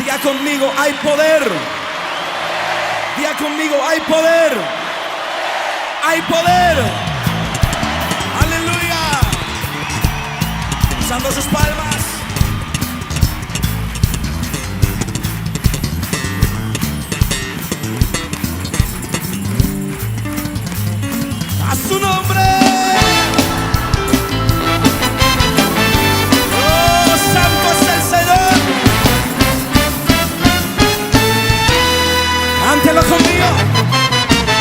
Diga conmigo, hay poder. Diga conmigo, hay poder. Hay poder. Aleluya. Usando sus palmas. A su nombre. Oh, santo es el Señor. Cántelo conmigo.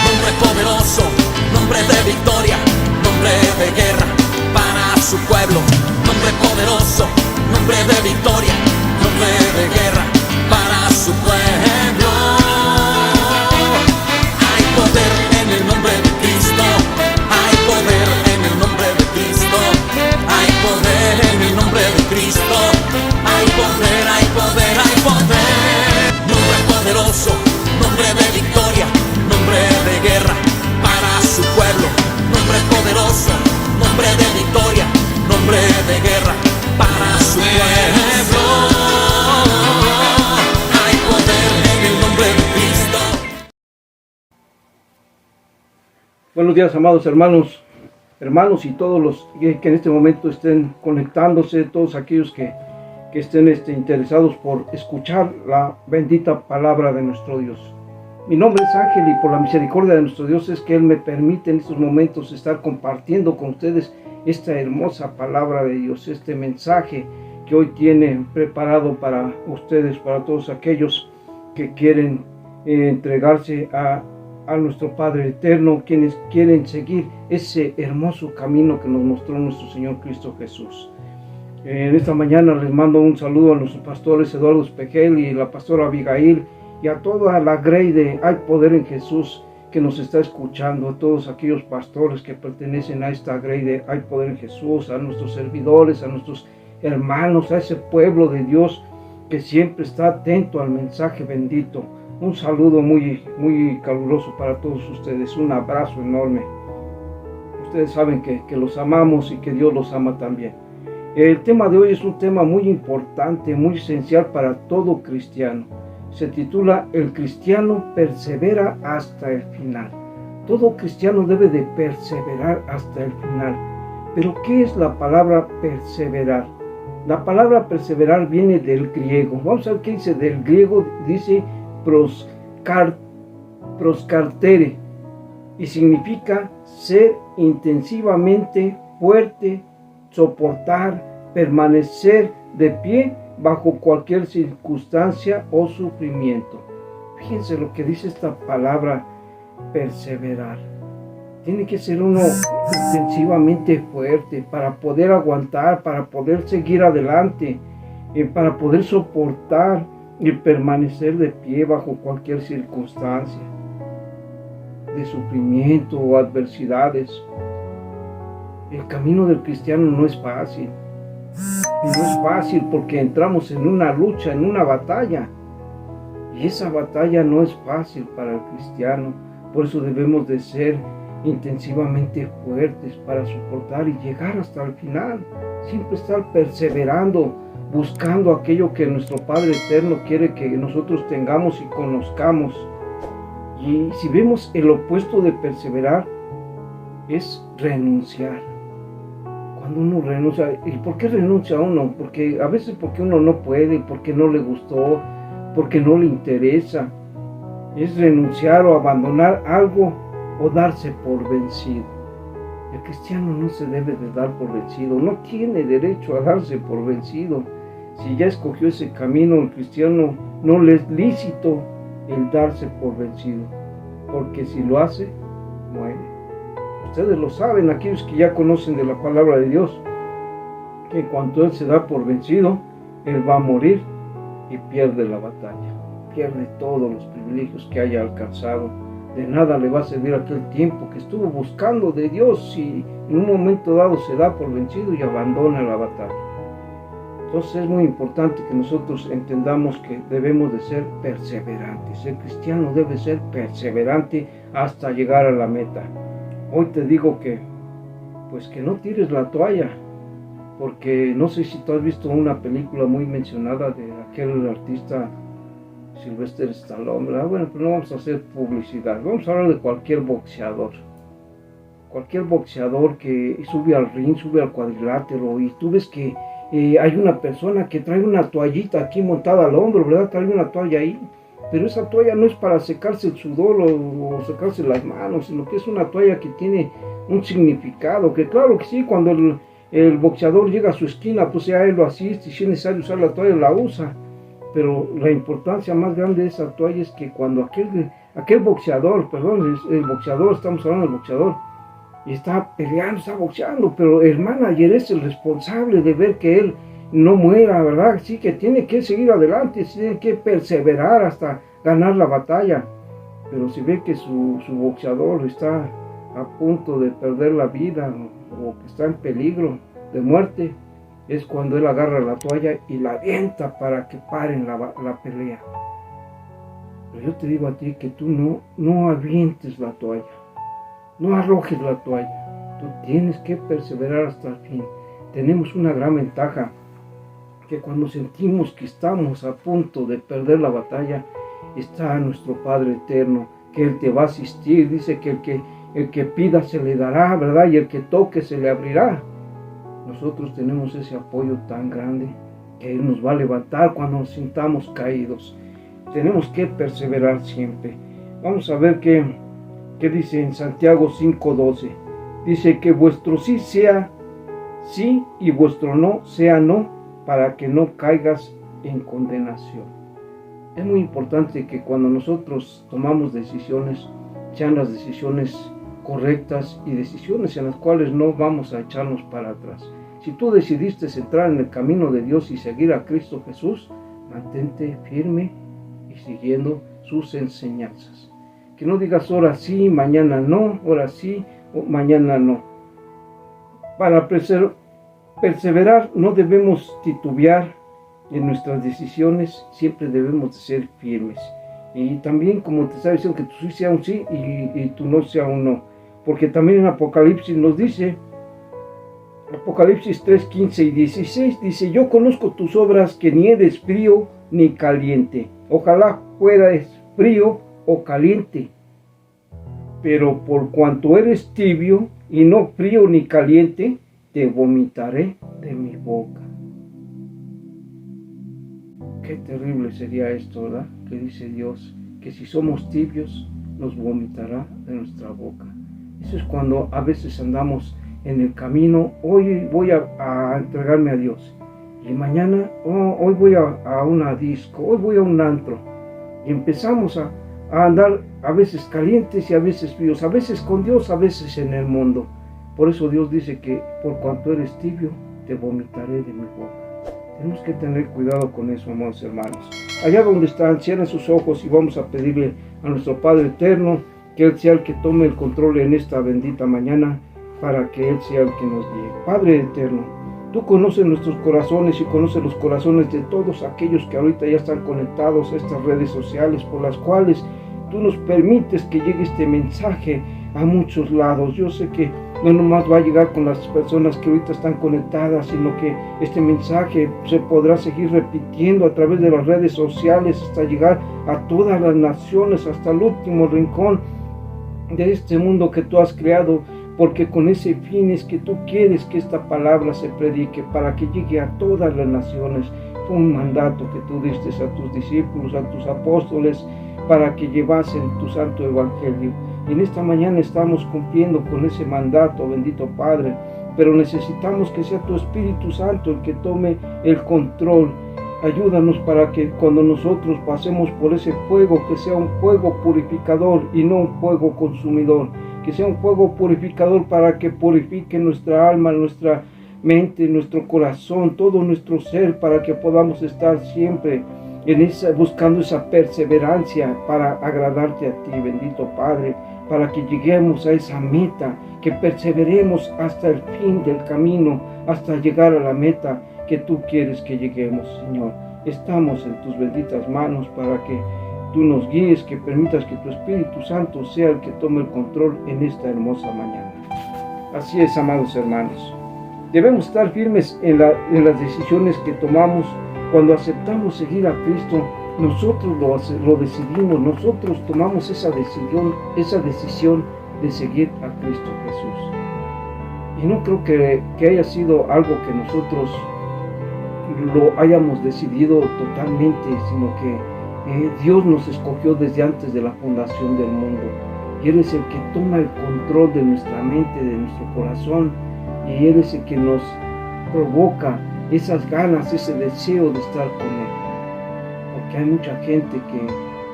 Nombre poderoso, nombre de victoria, nombre de guerra para su pueblo. Nombre poderoso, nombre de victoria, nombre de guerra para su pueblo. Hay poder en el nombre de Cristo. Hay poder en el nombre de Cristo. Hay poder en el nombre de Cristo. Hay poder, hay poder, hay poder. Nombre poderoso, nombre de victoria, nombre de guerra para su pueblo. Nombre poderoso, nombre de victoria, nombre de guerra para su pueblo. Hay poder en el nombre de Cristo. Buenos días, amados hermanos y todos los que en este momento estén conectándose, todos aquellos que estén interesados por escuchar la bendita palabra de nuestro Dios. Mi nombre es Ángel y por la misericordia de nuestro Dios es que Él me permite en estos momentos estar compartiendo con ustedes esta hermosa palabra de Dios, este mensaje que hoy tiene preparado para ustedes, para todos aquellos que quieren entregarse a nuestro Padre Eterno, quienes quieren seguir ese hermoso camino que nos mostró nuestro Señor Cristo Jesús. En esta mañana les mando un saludo a nuestros pastores Eduardo Espejel y la pastora Abigail y a toda la grey de Hay Poder en Jesús que nos está escuchando, a todos aquellos pastores que pertenecen a esta grey de Hay Poder en Jesús, a nuestros servidores, a nuestros hermanos, a ese pueblo de Dios que siempre está atento al mensaje bendito. Un saludo muy caluroso para todos ustedes, un abrazo enorme. Ustedes saben que los amamos y que Dios los ama también. El tema de hoy es un tema muy importante, muy esencial para todo cristiano. Se titula El cristiano persevera hasta el final. Todo cristiano debe de perseverar hasta el final. Pero ¿qué es la palabra perseverar? La palabra perseverar viene del griego. Vamos a ver qué dice del griego. Dice proscartere y significa ser intensivamente fuerte, soportar, permanecer de pie bajo cualquier circunstancia o sufrimiento. Fíjense lo que dice esta palabra perseverar. Tiene que ser uno intensivamente fuerte para poder aguantar, para poder seguir adelante, para poder soportar y permanecer de pie bajo cualquier circunstancia de sufrimiento o adversidades. El camino del cristiano no es fácil. Y no es fácil porque entramos en una lucha, en una batalla. Y esa batalla no es fácil para el cristiano. Por eso debemos de ser intensivamente fuertes para soportar y llegar hasta el final. Siempre estar perseverando, buscando aquello que nuestro Padre Eterno quiere que nosotros tengamos y conozcamos. Y si vemos el opuesto de perseverar, es renunciar. Cuando uno renuncia, ¿y por qué renuncia uno? Porque a veces porque uno no puede, porque no le gustó, porque no le interesa. Es renunciar o abandonar algo o darse por vencido. El cristiano no se debe de dar por vencido, no tiene derecho a darse por vencido. Si ya escogió ese camino, el cristiano no le es lícito el darse por vencido, porque si lo hace, muere. Ustedes lo saben, aquellos que ya conocen de la palabra de Dios, que en cuanto él se da por vencido, él va a morir y pierde la batalla, pierde todos los privilegios que haya alcanzado. De nada le va a servir aquel tiempo que estuvo buscando de Dios si en un momento dado se da por vencido y abandona la batalla. Entonces es muy importante que nosotros entendamos que debemos de ser perseverantes. El cristiano debe ser perseverante hasta llegar a la meta. Hoy te digo que no tires la toalla, porque no sé si tú has visto una película muy mencionada de aquel artista Sylvester Stallone, ¿verdad? Bueno, pero no vamos a hacer publicidad, vamos a hablar de cualquier boxeador. Cualquier boxeador que sube al ring, sube al cuadrilátero, y tú ves que hay una persona que trae una toallita aquí montada al hombro, ¿verdad? Trae una toalla ahí, pero esa toalla no es para secarse el sudor o secarse las manos, sino que es una toalla que tiene un significado, que claro que sí, cuando el boxeador llega a su esquina, pues ya él lo asiste, y si es necesario usar la toalla, la usa. Pero la importancia más grande de esa toalla es que cuando aquel boxeador, perdón, el boxeador, estamos hablando del boxeador, y está peleando, está boxeando, pero el manager es el responsable de ver que él no muera, ¿verdad? Sí, que tiene que seguir adelante, tiene que perseverar hasta ganar la batalla. Pero si ve que su boxeador está a punto de perder la vida o que está en peligro de muerte, es cuando él agarra la toalla y la avienta para que paren la pelea. Pero yo te digo a ti que tú no avientes la toalla, no arrojes la toalla, tú tienes que perseverar hasta el fin. Tenemos una gran ventaja, que cuando sentimos que estamos a punto de perder la batalla, está nuestro Padre Eterno, que Él te va a asistir. Dice que el que pida se le dará, ¿verdad? Y el que toque se le abrirá. Nosotros tenemos ese apoyo tan grande que Él nos va a levantar cuando nos sintamos caídos. Tenemos que perseverar siempre. Vamos a ver qué dice en Santiago 5:12. Dice que vuestro sí sea sí y vuestro no sea no, para que no caigas en condenación. Es muy importante que cuando nosotros tomamos decisiones, sean las decisiones correctas y decisiones en las cuales no vamos a echarnos para atrás. Si tú decidiste entrar en el camino de Dios y seguir a Cristo Jesús, mantente firme y siguiendo sus enseñanzas. Que no digas ahora sí, mañana no, ahora sí, mañana no. Para perseverar no debemos titubear en nuestras decisiones, siempre debemos de ser firmes. Y también, como te estaba diciendo, que tu sí sea un sí y tu no sea un no. Porque también en Apocalipsis nos dice, Apocalipsis 3, 15 y 16, dice: yo conozco tus obras, que ni eres frío ni caliente. Ojalá fueras frío o caliente. Pero por cuanto eres tibio y no frío ni caliente, te vomitaré de mi boca. Qué terrible sería esto, ¿verdad? Que dice Dios, que si somos tibios, nos vomitará de nuestra boca. Eso es cuando a veces andamos en el camino. Hoy voy a entregarme a Dios, y mañana, hoy voy a una disco, hoy voy a un antro, y empezamos a andar a veces calientes y a veces fríos, a veces con Dios, a veces en el mundo. Por eso Dios dice que por cuanto eres tibio, te vomitaré de mi boca. Tenemos que tener cuidado con eso, amados hermanos. Allá donde están, cierren sus ojos y vamos a pedirle a nuestro Padre Eterno que Él sea el que tome el control en esta bendita mañana, para que Él sea el que nos guíe. Padre Eterno, Tú conoces nuestros corazones y conoces los corazones de todos aquellos que ahorita ya están conectados a estas redes sociales, por las cuales Tú nos permites que llegue este mensaje a muchos lados. Yo sé que no nomás va a llegar con las personas que ahorita están conectadas, sino que este mensaje se podrá seguir repitiendo a través de las redes sociales hasta llegar a todas las naciones, hasta el último rincón de este mundo que Tú has creado, porque con ese fin es que Tú quieres que esta palabra se predique para que llegue a todas las naciones. Fue un mandato que Tú diste a Tus discípulos, a Tus apóstoles, para que llevasen Tu santo evangelio. Y en esta mañana estamos cumpliendo con ese mandato, bendito Padre, pero necesitamos que sea Tu Espíritu Santo el que tome el control. Ayúdanos para que cuando nosotros pasemos por ese fuego, que sea un fuego purificador y no un fuego consumidor, que sea un fuego purificador para que purifique nuestra alma, nuestra mente, nuestro corazón, todo nuestro ser, para que podamos estar siempre buscando esa perseverancia para agradarte a Ti, bendito Padre, para que lleguemos a esa meta, que perseveremos hasta el fin del camino, hasta llegar a la meta que Tú quieres que lleguemos, Señor. Estamos en Tus benditas manos para que Tú nos guíes, que permitas que Tu Espíritu Santo sea el que tome el control en esta hermosa mañana. Así es, amados hermanos. Debemos estar firmes en las decisiones que tomamos cuando aceptamos seguir a Cristo, nosotros lo decidimos, nosotros tomamos esa decisión de seguir a Cristo Jesús. Y no creo que haya sido algo que nosotros lo hayamos decidido totalmente, sino que Dios nos escogió desde antes de la fundación del mundo. Y Él es el que toma el control de nuestra mente, de nuestro corazón, y Él es el que nos provoca esas ganas, ese deseo de estar con Él. Porque hay mucha gente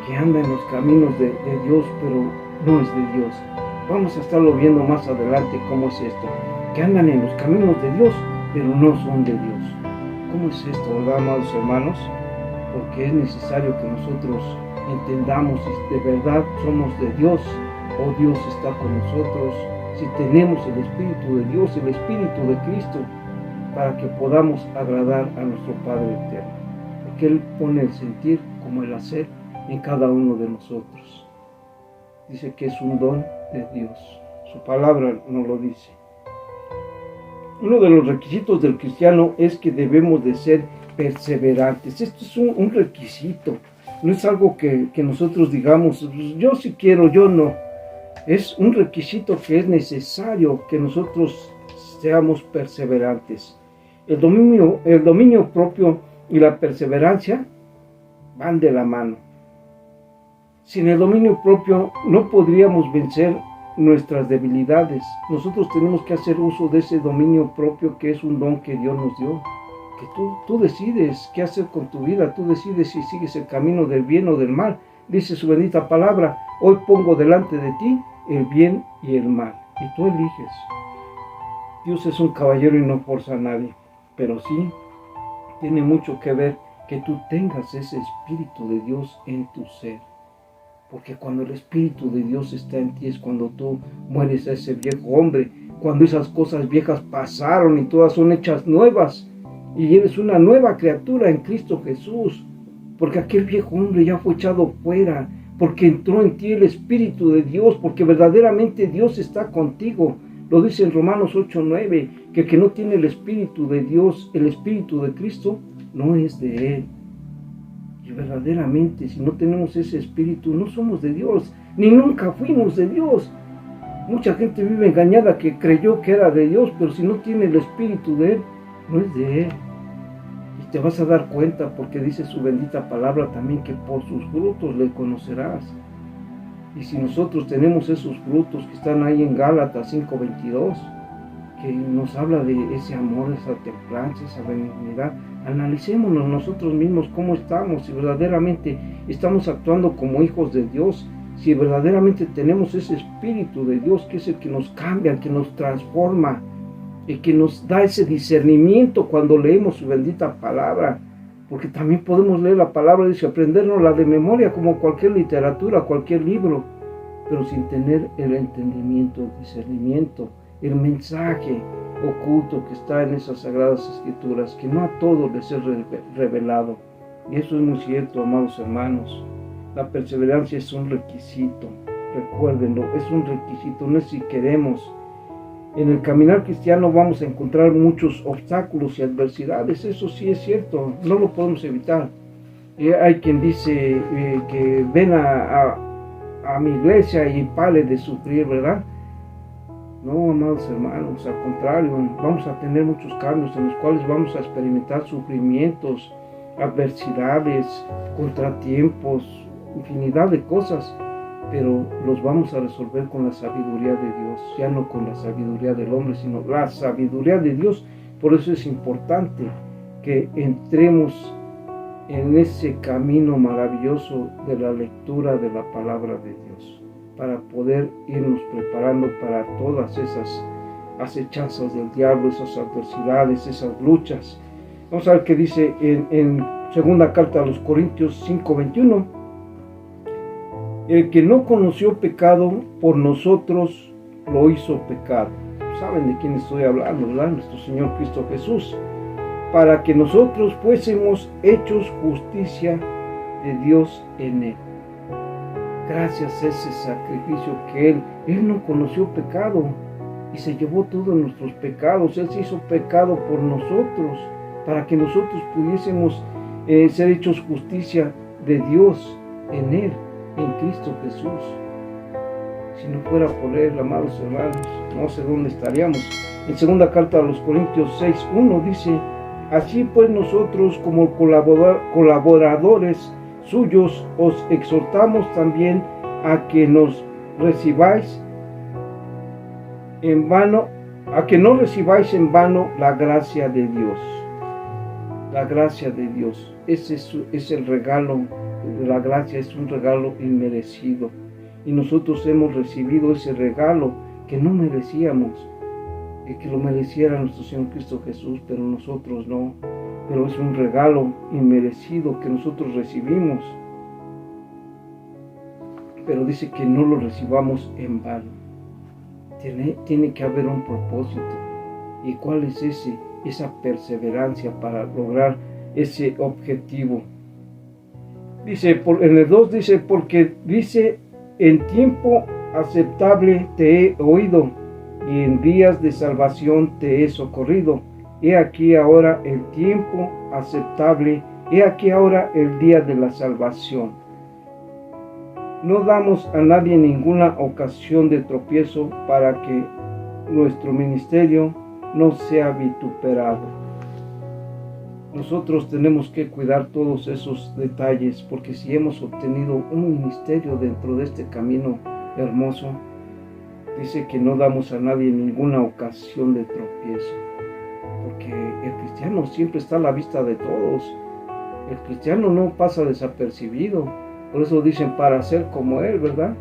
que anda en los caminos de Dios, pero no es de Dios. Vamos a estarlo viendo más adelante cómo es esto. Que andan en los caminos de Dios, pero no son de Dios. ¿Cómo es esto, verdad, amados hermanos? Porque es necesario que nosotros entendamos si de verdad somos de Dios o Dios está con nosotros, si tenemos el Espíritu de Dios, el Espíritu de Cristo, para que podamos agradar a nuestro Padre Eterno. Porque Él pone el sentir como el hacer en cada uno de nosotros. Dice que es un don de Dios. Su palabra nos lo dice. Uno de los requisitos del cristiano es que debemos de ser perseverantes. Esto es un requisito. No es algo que nosotros digamos, yo sí quiero, yo no. Es un requisito que es necesario que nosotros seamos perseverantes. El dominio propio y la perseverancia van de la mano. Sin el dominio propio no podríamos vencer nuestras debilidades. Nosotros tenemos que hacer uso de ese dominio propio, que es un don que Dios nos dio. Que tú decides qué hacer con tu vida, tú decides si sigues el camino del bien o del mal. Dice su bendita palabra: hoy pongo delante de ti el bien y el mal, y tú eliges. Dios es un caballero y no forza a nadie, pero sí tiene mucho que ver que tú tengas ese Espíritu de Dios en tu ser. Porque cuando el Espíritu de Dios está en ti es cuando tú mueres a ese viejo hombre, cuando esas cosas viejas pasaron y todas son hechas nuevas, y eres una nueva criatura en Cristo Jesús, porque aquel viejo hombre ya fue echado fuera, porque entró en ti el Espíritu de Dios, porque verdaderamente Dios está contigo. Lo dice en Romanos 8:9, que el que no tiene el Espíritu de Dios, el Espíritu de Cristo, no es de Él. Y verdaderamente, si no tenemos ese Espíritu, no somos de Dios, ni nunca fuimos de Dios. Mucha gente vive engañada que creyó que era de Dios, pero si no tiene el Espíritu de Él, no es de Él. Y te vas a dar cuenta, porque dice su bendita palabra también, que por sus frutos le conocerás. Y si nosotros tenemos esos frutos que están ahí en Gálatas 5:22, que nos habla de ese amor, esa templanza, esa benignidad, analicémonos nosotros mismos cómo estamos, si verdaderamente estamos actuando como hijos de Dios, si verdaderamente tenemos ese Espíritu de Dios, que es el que nos cambia, el que nos transforma, el que nos da ese discernimiento cuando leemos su bendita palabra. Porque también podemos leer la palabra, dice, aprendernosla de memoria como cualquier literatura, cualquier libro, pero sin tener el entendimiento, el discernimiento, el mensaje oculto que está en esas sagradas escrituras, que no a todos les es revelado. Y eso es muy cierto, amados hermanos. La perseverancia es un requisito, recuérdenlo, es un requisito, no es si queremos. En el caminar cristiano vamos a encontrar muchos obstáculos y adversidades, eso sí es cierto, no lo podemos evitar. Hay quien dice que ven a mi iglesia y pare de sufrir, ¿verdad? No, amados hermanos, al contrario, vamos a tener muchos cambios en los cuales vamos a experimentar sufrimientos, adversidades, contratiempos, infinidad de cosas, pero los vamos a resolver con la sabiduría de Dios, ya no con la sabiduría del hombre, sino la sabiduría de Dios. Por eso es importante que entremos en ese camino maravilloso de la lectura de la palabra de Dios, para poder irnos preparando para todas esas acechanzas del diablo, esas adversidades, esas luchas. Vamos a ver qué dice en segunda carta a los Corintios 5:21. El que no conoció pecado, por nosotros lo hizo pecado. Saben de quién estoy hablando, ¿verdad? Nuestro Señor Cristo Jesús. Para que nosotros fuésemos hechos justicia de Dios en Él. Gracias a ese sacrificio que Él no conoció pecado y se llevó todos nuestros pecados. Él se hizo pecado por nosotros, para que nosotros pudiésemos ser hechos justicia de Dios en Él, en Cristo Jesús. Si no fuera por Él, amados hermanos, no sé dónde estaríamos. En segunda carta a los Corintios 6:1 dice: así pues nosotros, como colaboradores suyos, os exhortamos también a que nos recibáis en vano, a que no recibáis en vano la gracia de Dios. La gracia de Dios, ese es el regalo. La gracia es un regalo inmerecido, y nosotros hemos recibido ese regalo que no merecíamos, que lo mereciera nuestro Señor Cristo Jesús, pero nosotros no. Pero es un regalo inmerecido que nosotros recibimos, pero dice que no lo recibamos en vano. Tiene que haber un propósito. ¿Y cuál es ese? Esa perseverancia para lograr ese objetivo. Dice, en el 2 dice, porque dice, en tiempo aceptable te he oído, y en días de salvación te he socorrido. He aquí ahora el tiempo aceptable, he aquí ahora el día de la salvación. No damos a nadie ninguna ocasión de tropiezo para que nuestro ministerio no sea vituperado. Nosotros tenemos que cuidar todos esos detalles, porque si hemos obtenido un ministerio dentro de este camino hermoso, dice que no damos a nadie ninguna ocasión de tropiezo, porque el cristiano siempre está a la vista de todos. El cristiano no pasa desapercibido. Por eso dicen, para ser como Él, ¿verdad?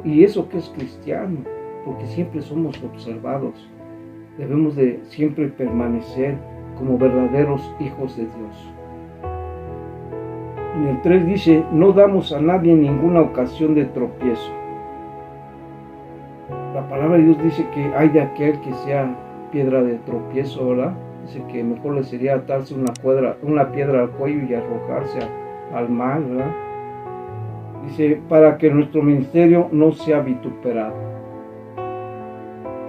Y eso que es cristiano, porque siempre somos observados. Debemos de siempre permanecer como verdaderos hijos de Dios. En el 3 dice, no damos a nadie ninguna ocasión de tropiezo. La palabra de Dios dice que hay de aquel que sea piedra de tropiezo, ¿verdad? Dice que mejor le sería atarse una piedra al cuello y arrojarse al mar, ¿verdad? Dice, para que nuestro ministerio no sea vituperado,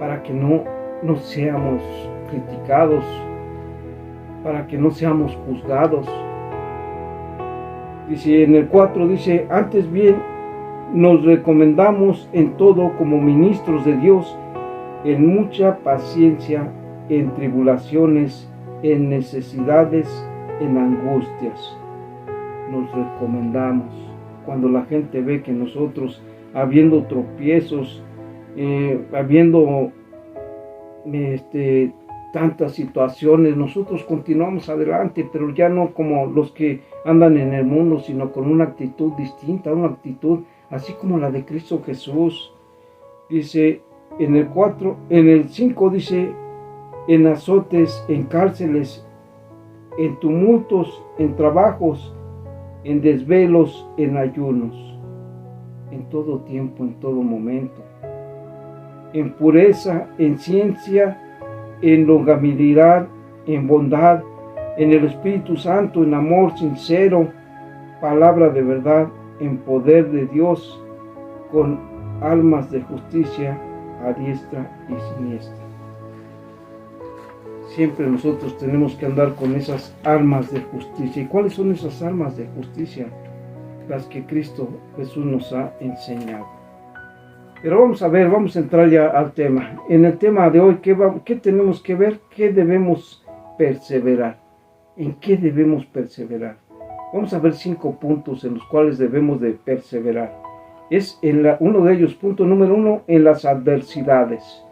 para que no seamos criticados, para que no seamos juzgados. Dice en el 4, dice, antes bien nos recomendamos en todo como ministros de Dios, en mucha paciencia, en tribulaciones, en necesidades, en angustias. Nos recomendamos. Cuando la gente ve que nosotros, habiendo tropiezos, habiendo tantas situaciones, nosotros continuamos adelante, pero ya no como los que andan en el mundo, sino con una actitud distinta, una actitud así como la de Cristo Jesús. Dice en el 5 dice, en azotes, en cárceles, en tumultos, en trabajos, en desvelos, en ayunos, en todo tiempo, en todo momento, en pureza, en ciencia, en longanimidad, en bondad, en el Espíritu Santo, en amor sincero, palabra de verdad, en poder de Dios, con almas de justicia a diestra y siniestra. Siempre nosotros tenemos que andar con esas almas de justicia. ¿Y cuáles son esas almas de justicia? Las que Cristo Jesús nos ha enseñado. Pero vamos a entrar ya al tema. En el tema de hoy, ¿qué tenemos que ver? ¿Qué debemos perseverar? ¿En qué debemos perseverar? Vamos a ver 5 puntos en los cuales debemos de perseverar. Es uno de ellos, punto número 1, en las adversidades.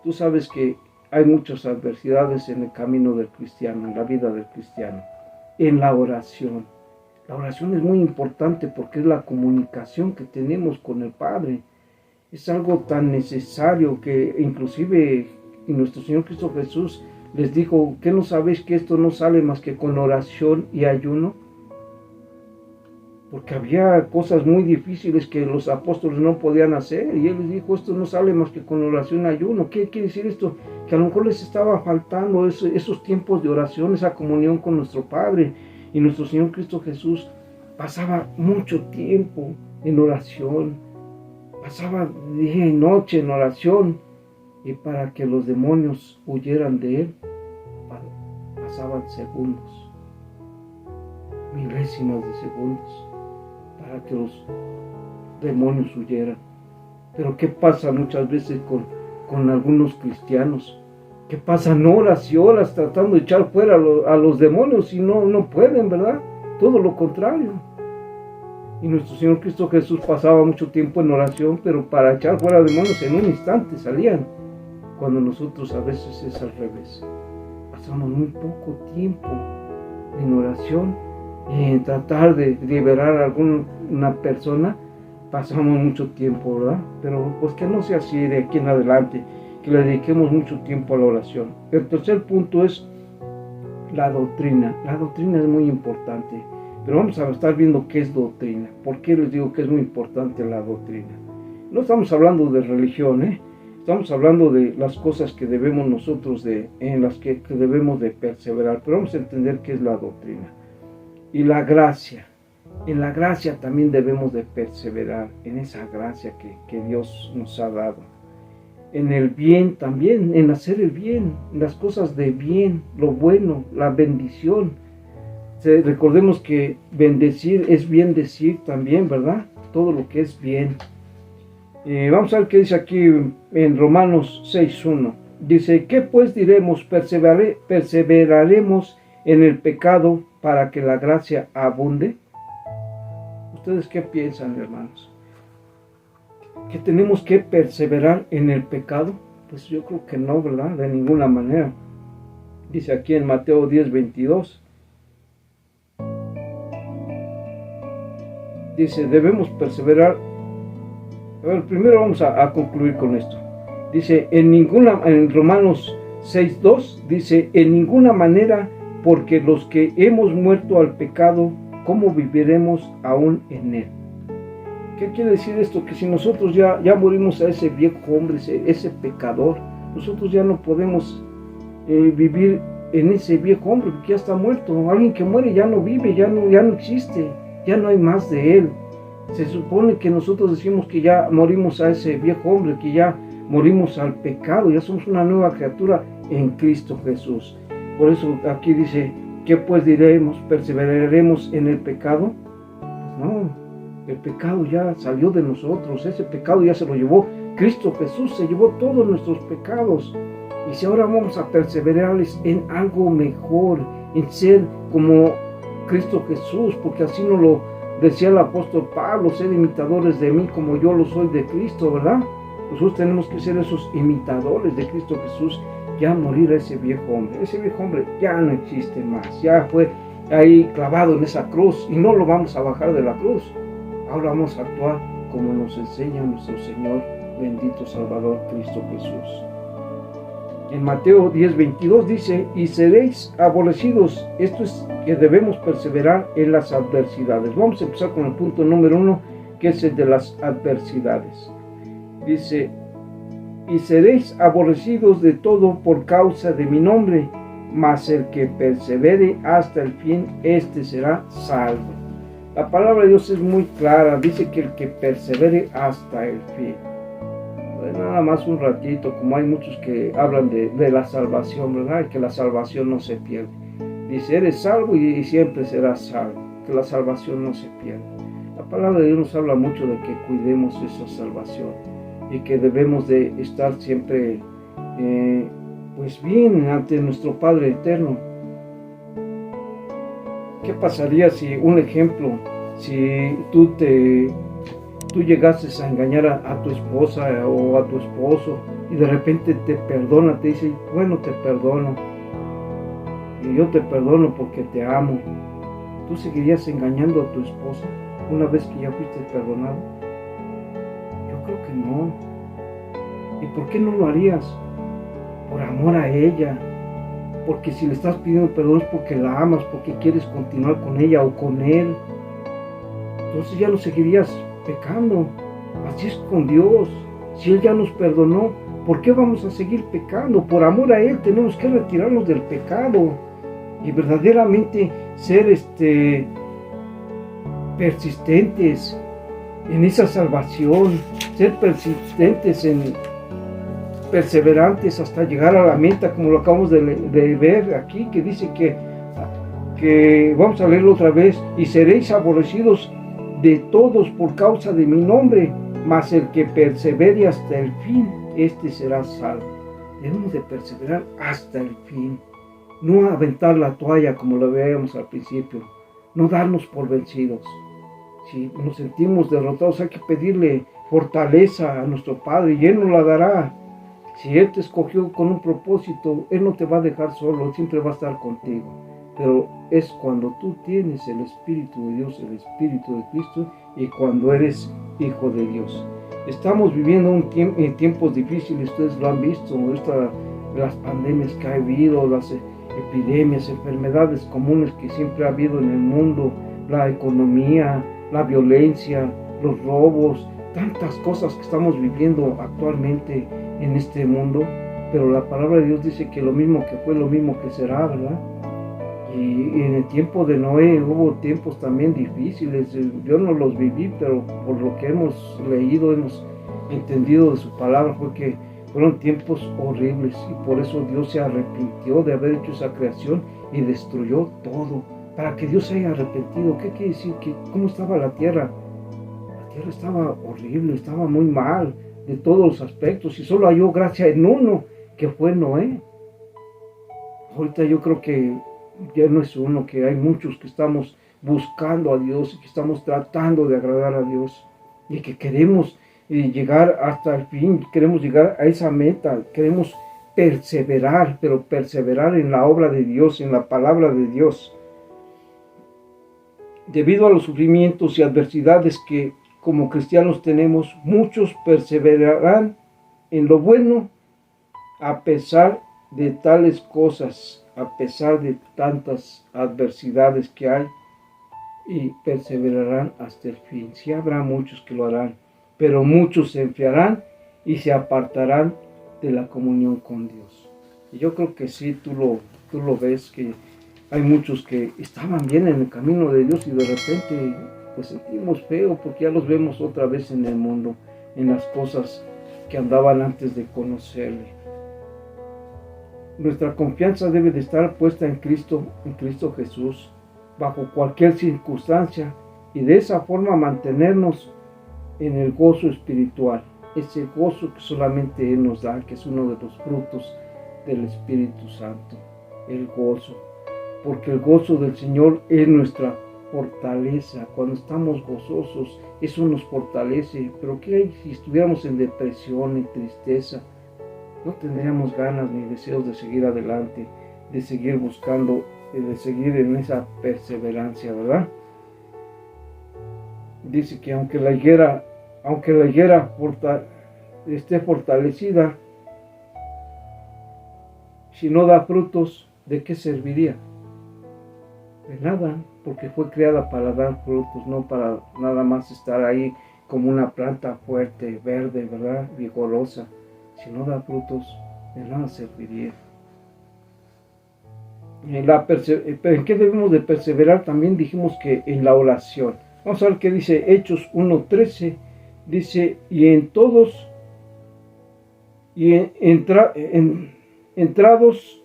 Tú sabes que hay muchas adversidades en el camino del cristiano, en la vida del cristiano. En la oración. La oración es muy importante porque es la comunicación que tenemos con el Padre. Es algo tan necesario que inclusive nuestro Señor Cristo Jesús les dijo, ¿qué no sabéis que esto no sale más que con oración y ayuno? Porque había cosas muy difíciles que los apóstoles no podían hacer, y Él les dijo, esto no sale más que con oración y ayuno. ¿Qué quiere decir esto? Que a lo mejor les estaba faltando esos tiempos de oración, esa comunión con nuestro Padre, y nuestro Señor Cristo Jesús pasaba mucho tiempo en oración, pasaba día y noche en oración, y para que los demonios huyeran de Él, pasaban segundos, milésimas de segundos. para que los demonios huyeran. Pero ¿qué pasa muchas veces con algunos cristianos? Que pasan horas y horas tratando de echar fuera a los demonios y no pueden, ¿verdad? Todo lo contrario. Y nuestro Señor Cristo Jesús pasaba mucho tiempo en oración, pero para echar fuera demonios en un instante salían. Cuando nosotros a veces es al revés. Pasamos muy poco tiempo en oración y en tratar de liberar a alguna persona. Pasamos mucho tiempo, ¿verdad? Pero pues que no sea así de aquí en adelante, que le dediquemos mucho tiempo a la oración. El tercer punto es la doctrina. La doctrina es muy importante, pero vamos a estar viendo qué es doctrina. ¿Por qué les digo que es muy importante la doctrina? No estamos hablando de religión, estamos hablando de las cosas que debemos nosotros, en las que debemos de perseverar, pero vamos a entender qué es la doctrina. Y la gracia. En la gracia también debemos de perseverar, en esa gracia que Dios nos ha dado. En el bien también, en hacer el bien, en las cosas de bien, lo bueno, la bendición. Recordemos que bendecir es bien decir también, ¿verdad? Todo lo que es bien. Vamos a ver qué dice aquí en Romanos 6:1. Dice, ¿qué pues diremos? ¿Perseveraremos en el pecado para que la gracia abunde? ¿Ustedes qué piensan, hermanos? ¿Que tenemos que perseverar en el pecado? Pues yo creo que no, ¿verdad? De ninguna manera. Dice aquí en Mateo 10:22. Dice, debemos perseverar. A ver, primero vamos a concluir con esto. Dice, en Romanos 6:2, dice, en ninguna manera, porque los que hemos muerto al pecado, ¿cómo viviremos aún en él? ¿Qué quiere decir esto? Que si nosotros ya morimos a ese viejo hombre, ese pecador, nosotros ya no podemos vivir en ese viejo hombre, porque ya está muerto. Alguien que muere ya no vive, ya no existe, ya no hay más de él. Se supone que nosotros decimos que ya morimos a ese viejo hombre, que ya morimos al pecado, ya somos una nueva criatura en Cristo Jesús. Por eso aquí dice, ¿qué pues diremos? ¿Perseveraremos en el pecado? Pues no, el pecado ya salió de nosotros, ese pecado ya se lo llevó Cristo Jesús, se llevó todos nuestros pecados. Y si ahora vamos a perseverarles en algo mejor, en ser como Cristo Jesús, porque así nos lo decía el apóstol Pablo, ser imitadores de mí como yo lo soy de Cristo, ¿verdad? Nosotros tenemos que ser esos imitadores de Cristo Jesús, ya morir a ese viejo hombre. Ese viejo hombre ya no existe más, ya fue ahí clavado en esa cruz y no lo vamos a bajar de la cruz. Ahora vamos a actuar como nos enseña nuestro Señor, bendito Salvador Cristo Jesús. En Mateo 10:22 dice, y seréis aborrecidos. Esto es que debemos perseverar en las adversidades. Vamos a empezar con el punto número 1, que es el de las adversidades. Dice, y seréis aborrecidos de todo por causa de mi nombre, mas el que persevere hasta el fin, éste será salvo. La palabra de Dios es muy clara, dice que el que persevere hasta el fin. Nada más un ratito, como hay muchos que hablan de la salvación, ¿verdad? Que la salvación no se pierde. Dice, eres salvo y siempre serás salvo, que la salvación no se pierde. La palabra de Dios nos habla mucho de que cuidemos esa salvación y que debemos de estar siempre pues bien ante nuestro Padre Eterno. ¿Qué pasaría si, un ejemplo, si tú llegases a engañar a tu esposa o a tu esposo y de repente te perdona, te dice, bueno, te perdono y yo te perdono porque te amo? ¿Tú seguirías engañando a tu esposa una vez que ya fuiste perdonado? Yo creo que no. ¿Y por qué no lo harías? Por amor a ella. Porque si le estás pidiendo perdón es porque la amas, porque quieres continuar con ella o con él. Entonces ya no seguirías pecando. Así es con Dios. Si Él ya nos perdonó, ¿por qué vamos a seguir pecando? Por amor a Él tenemos que retirarnos del pecado y verdaderamente ser persistentes en esa salvación, ser persistentes perseverantes hasta llegar a la meta, como lo acabamos de ver aquí, que dice que vamos a leerlo otra vez, y seréis aborrecidos de todos por causa de mi nombre, mas el que persevere hasta el fin, este será salvo. Debemos de perseverar hasta el fin, no aventar la toalla como lo veíamos al principio, no darnos por vencidos. Si nos sentimos derrotados, hay que pedirle fortaleza a nuestro Padre y Él nos la dará. Si Él te escogió con un propósito, Él no te va a dejar solo, Él siempre va a estar contigo. Pero es cuando tú tienes el Espíritu de Dios, el Espíritu de Cristo, y cuando eres hijo de Dios. Estamos viviendo en tiempos difíciles, ustedes lo han visto, las pandemias que ha habido, las epidemias, enfermedades comunes que siempre ha habido en el mundo, la economía, la violencia, los robos, tantas cosas que estamos viviendo actualmente en este mundo. Pero la palabra de Dios dice que lo mismo que fue, lo mismo que será, ¿verdad? Y en el tiempo de Noé hubo tiempos también difíciles. Yo no los viví, pero por lo que hemos leído, hemos entendido de su palabra, fue que fueron tiempos horribles, y por eso Dios se arrepintió de haber hecho esa creación y destruyó todo, para que Dios se haya arrepentido. ¿Qué quiere decir? ¿Cómo estaba la tierra? La tierra estaba horrible, estaba muy mal de todos los aspectos, y solo halló gracia en uno, que fue Noé. Ahorita yo creo que ya no es uno, que hay muchos que estamos buscando a Dios y que estamos tratando de agradar a Dios y que queremos llegar hasta el fin, queremos llegar a esa meta, queremos perseverar, pero perseverar en la obra de Dios, en la palabra de Dios. Debido a los sufrimientos y adversidades que como cristianos tenemos, muchos perseverarán en lo bueno a pesar de tales cosas, a pesar de tantas adversidades que hay, y perseverarán hasta el fin. Sí habrá muchos que lo harán, pero muchos se enfriarán y se apartarán de la comunión con Dios. Y yo creo que sí, tú lo ves, que hay muchos que estaban bien en el camino de Dios y de repente pues sentimos feo porque ya los vemos otra vez en el mundo, en las cosas que andaban antes de conocerle. Nuestra confianza debe de estar puesta en Cristo Jesús, bajo cualquier circunstancia, y de esa forma mantenernos en el gozo espiritual, ese gozo que solamente Él nos da, que es uno de los frutos del Espíritu Santo, el gozo, porque el gozo del Señor es nuestra fortaleza. Cuando estamos gozosos, eso nos fortalece. Pero ¿qué hay si estuviéramos en depresión, en tristeza? No tendríamos ganas ni deseos de seguir adelante, de seguir buscando, de seguir en esa perseverancia, ¿verdad? Dice que aunque la higuera esté fortalecida, si no da frutos, ¿de qué serviría? De nada, porque fue creada para dar frutos, no para nada más estar ahí como una planta fuerte, verde, ¿verdad? Vigorosa. Si no da frutos, de nada serviría. ¿En qué debemos de perseverar? También dijimos que en la oración. Vamos a ver qué dice Hechos 1:13. Dice, entrados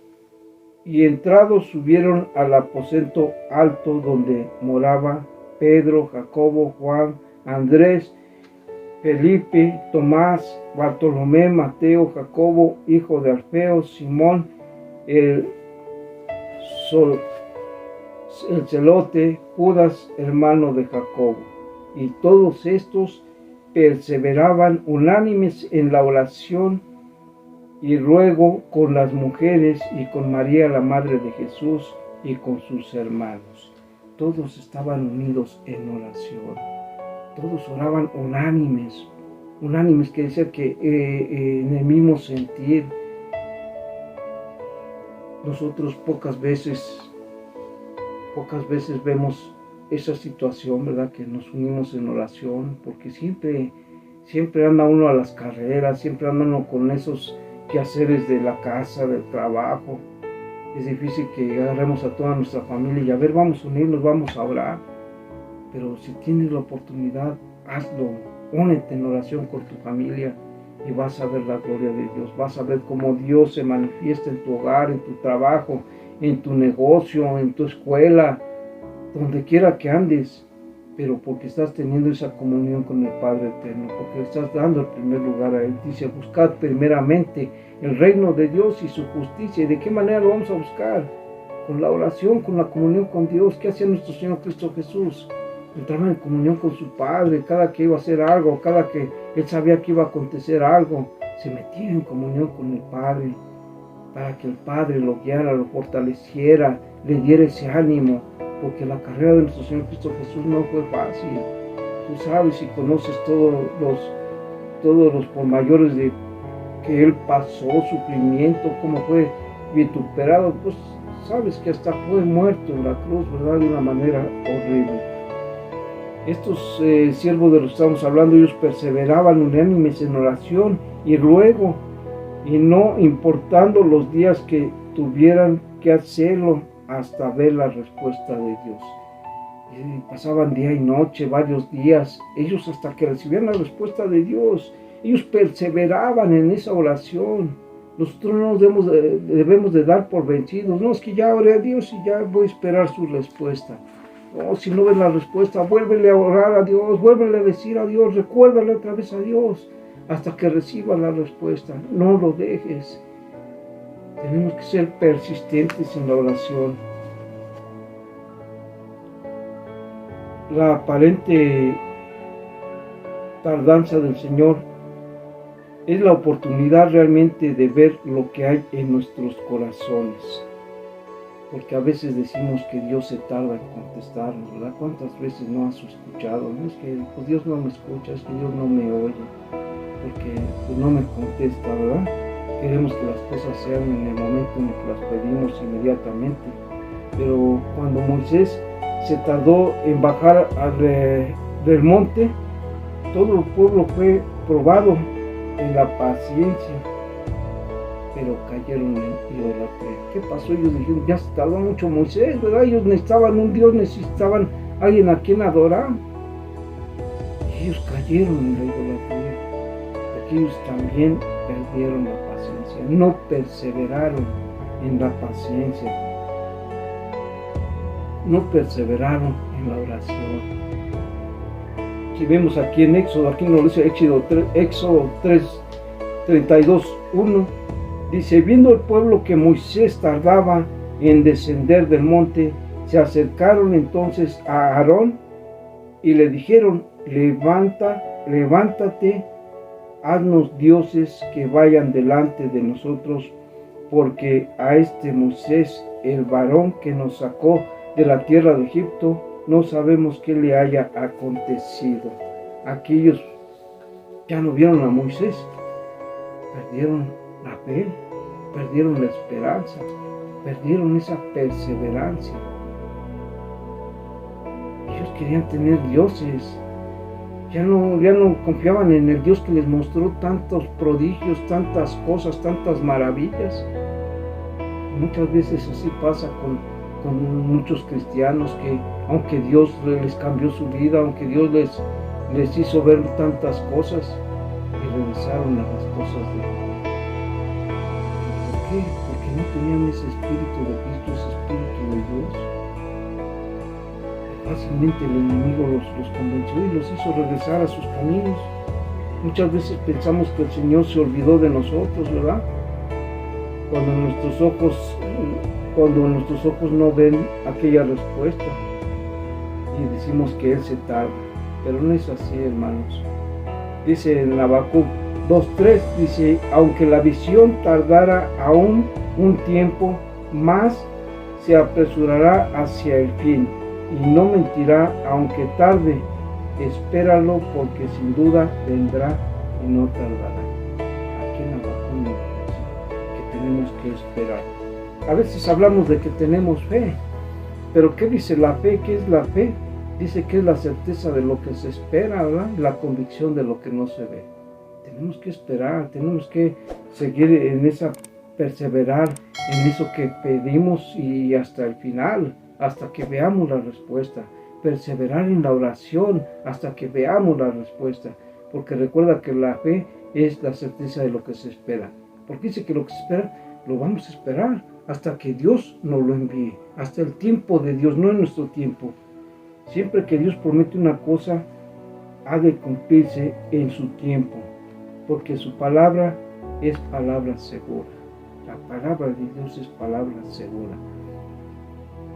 subieron al aposento alto donde moraba Pedro, Jacobo, Juan, Andrés, Felipe, Tomás, Bartolomé, Mateo, Jacobo, hijo de Alfeo, Simón, el celote, Judas, hermano de Jacobo. Y todos estos perseveraban unánimes en la oración y ruego con las mujeres y con María, la madre de Jesús, y con sus hermanos. Todos estaban unidos en oración. Todos oraban unánimes. Unánimes quiere decir que en el mismo sentir. Nosotros pocas veces vemos esa situación, ¿verdad? Que nos unimos en oración, porque siempre anda uno a las carreras, siempre anda uno con esos quehaceres de la casa, del trabajo. Es difícil que agarremos a toda nuestra familia y a ver, vamos a unirnos, vamos a orar. Pero si tienes la oportunidad, hazlo, únete en oración con tu familia y vas a ver la gloria de Dios, vas a ver cómo Dios se manifiesta en tu hogar, en tu trabajo, en tu negocio, en tu escuela, donde quiera que andes. pero porque estás teniendo esa comunión con el Padre Eterno, porque le estás dando el primer lugar a Él. Dice, buscad primeramente el reino de Dios y su justicia. ¿Y de qué manera lo vamos a buscar? Con la oración, con la comunión con Dios. ¿Qué hacía nuestro Señor Cristo Jesús? Entraba en comunión con su Padre, cada que iba a hacer algo, cada que Él sabía que iba a acontecer algo, se metía en comunión con el Padre, para que el Padre lo guiara, lo fortaleciera, le diera ese ánimo, porque la carrera de nuestro Señor Cristo Jesús no fue fácil. Tú sabes y conoces todos los pormayores de que Él pasó, sufrimiento, cómo fue vituperado, pues sabes que hasta fue muerto en la cruz, ¿verdad? De una manera horrible. Estos siervos de los que estamos hablando, ellos perseveraban unánimes en oración y ruego, y no importando los días que tuvieran que hacerlo, hasta ver la respuesta de Dios. Y pasaban día y noche, varios días, ellos hasta que recibían la respuesta de Dios. Ellos perseveraban en esa oración. Nosotros no nos debemos de dar por vencidos. No, es que ya oré a Dios y ya voy a esperar su respuesta. No, si no ves la respuesta, vuélvele a orar a Dios, vuélvele a decir a Dios, recuérdale otra vez a Dios, hasta que reciba la respuesta. No lo dejes. Tenemos que ser persistentes en la oración. La aparente tardanza del Señor es la oportunidad realmente de ver lo que hay en nuestros corazones. Porque a veces decimos que Dios se tarda en contestarnos, ¿verdad? ¿Cuántas veces no has escuchado? No es que pues Dios no me escucha, es que Dios no me oye, porque pues, no me contesta, ¿verdad? Queremos que las cosas sean en el momento en que las pedimos inmediatamente. Pero cuando Moisés se tardó en bajar del monte, todo el pueblo fue probado en la paciencia, pero cayeron en idolatría. ¿Qué pasó? Ellos dijeron, ya se tardó mucho Moisés, ¿verdad? Ellos necesitaban un Dios, necesitaban alguien a quien adorar. Y ellos cayeron en la idolatría, porque ellos también perdieron la paciencia, no perseveraron en la paciencia, no perseveraron en la oración. Si vemos aquí en Éxodo, aquí nos dice Éxodo 3, 32, 1, dice, viendo el pueblo que Moisés tardaba en descender del monte, se acercaron entonces a Aarón y le dijeron, levántate, haznos dioses que vayan delante de nosotros, porque a este Moisés, el varón que nos sacó de la tierra de Egipto, no sabemos qué le haya acontecido. Aquellos ya no vieron a Moisés, perdieron la fe, perdieron la esperanza, perdieron esa perseverancia. Ellos querían tener dioses, ya no confiaban en el Dios que les mostró tantos prodigios, tantas cosas, tantas maravillas. Muchas veces así pasa con muchos cristianos que, aunque Dios les cambió su vida, aunque Dios les hizo ver tantas cosas, y regresaron a las cosas de Dios. ¿Por qué? Porque no tenían ese espíritu de Cristo, ese espíritu de Dios. Fácilmente el enemigo los convenció y los hizo regresar a sus caminos. Muchas veces pensamos que el Señor se olvidó de nosotros, ¿verdad? Cuando nuestros ojos no ven aquella respuesta y decimos que Él se tarda, pero no es así, hermanos. Dice en Habacuc 2:3, dice, aunque la visión tardara aún un tiempo, más se apresurará hacia el fin, y no mentirá aunque tarde, espéralo porque sin duda vendrá y no tardará. Aquí en Habacuc nos dice que tenemos que esperar. A veces hablamos de que tenemos fe, pero ¿qué dice la fe? ¿Qué es la fe? Dice que es la certeza de lo que se espera, ¿verdad? La convicción de lo que no se ve. Tenemos que esperar, tenemos que seguir en esa, perseverar en eso que pedimos y hasta el final, hasta que veamos la respuesta. Perseverar en la oración hasta que veamos la respuesta, porque recuerda que la fe es la certeza de lo que se espera. Porque dice que lo que se espera, lo vamos a esperar hasta que Dios nos lo envíe, hasta el tiempo de Dios, no en nuestro tiempo. Siempre que Dios promete una cosa, ha de cumplirse en su tiempo, porque su palabra es palabra segura. La palabra de Dios es palabra segura.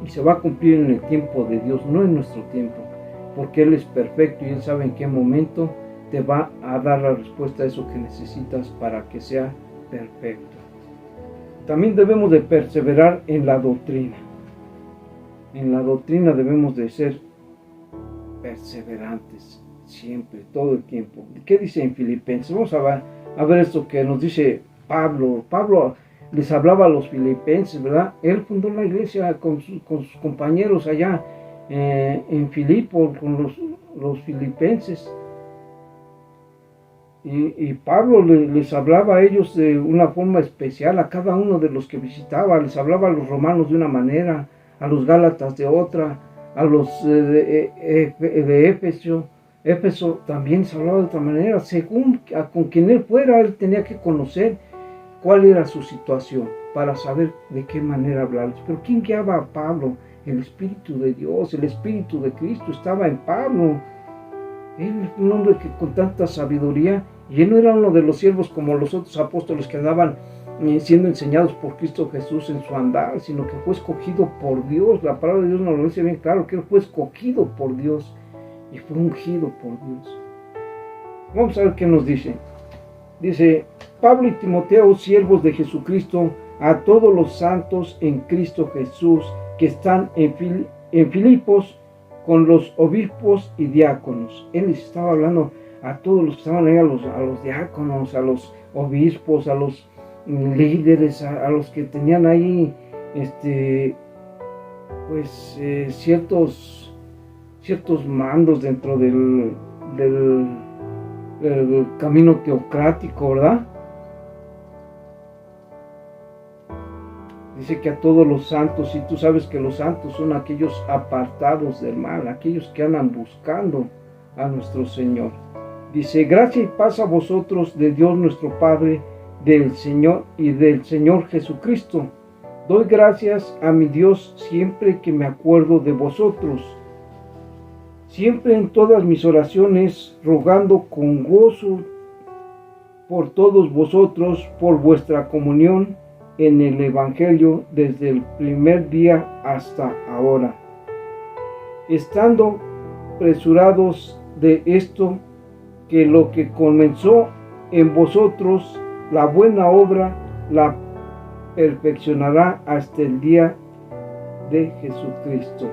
Y se va a cumplir en el tiempo de Dios, no en nuestro tiempo, porque Él es perfecto y Él sabe en qué momento te va a dar la respuesta a eso que necesitas para que sea perfecto. También debemos de perseverar en la doctrina. En la doctrina debemos de ser perseverantes, siempre, todo el tiempo. ¿Qué dice en Filipenses? Vamos a ver esto que nos dice Pablo. Pablo les hablaba a los filipenses, ¿verdad? Él fundó la iglesia con sus compañeros allá en Filipo, con los filipenses. Y Pablo les hablaba a ellos de una forma especial, a cada uno de los que visitaba. Les hablaba a los romanos de una manera, a los gálatas de otra, a los de Éfeso también se hablaba de otra manera. Según con quien él fuera, él tenía que conocer cuál era su situación para saber de qué manera hablarles. Pero ¿quién guiaba a Pablo? El Espíritu de Dios, el Espíritu de Cristo estaba en Pablo. Él fue un hombre que con tanta sabiduría, y él no era uno de los siervos como los otros apóstoles que andaban siendo enseñados por Cristo Jesús en su andar, sino que fue escogido por Dios. La palabra de Dios nos lo dice bien claro, que él fue escogido por Dios y fue ungido por Dios. Vamos a ver qué nos dice. Dice: Pablo y Timoteo, siervos de Jesucristo, a todos los santos en Cristo Jesús que están en Filipos, con los obispos y diáconos. Él les estaba hablando a todos los que estaban ahí, a los diáconos, a los obispos, a los líderes, a los que tenían ahí ciertos mandos dentro del camino teocrático, ¿verdad? Dice que a todos los santos, y tú sabes que los santos son aquellos apartados del mal, aquellos que andan buscando a nuestro Señor. Dice: gracia y paz a vosotros de Dios nuestro Padre, del Señor y del Señor Jesucristo. Doy gracias a mi Dios siempre que me acuerdo de vosotros, siempre en todas mis oraciones, rogando con gozo por todos vosotros, por vuestra comunión en el Evangelio desde el primer día hasta ahora, estando presurados de esto, que lo que comenzó en vosotros, la buena obra, la perfeccionará hasta el día de Jesucristo.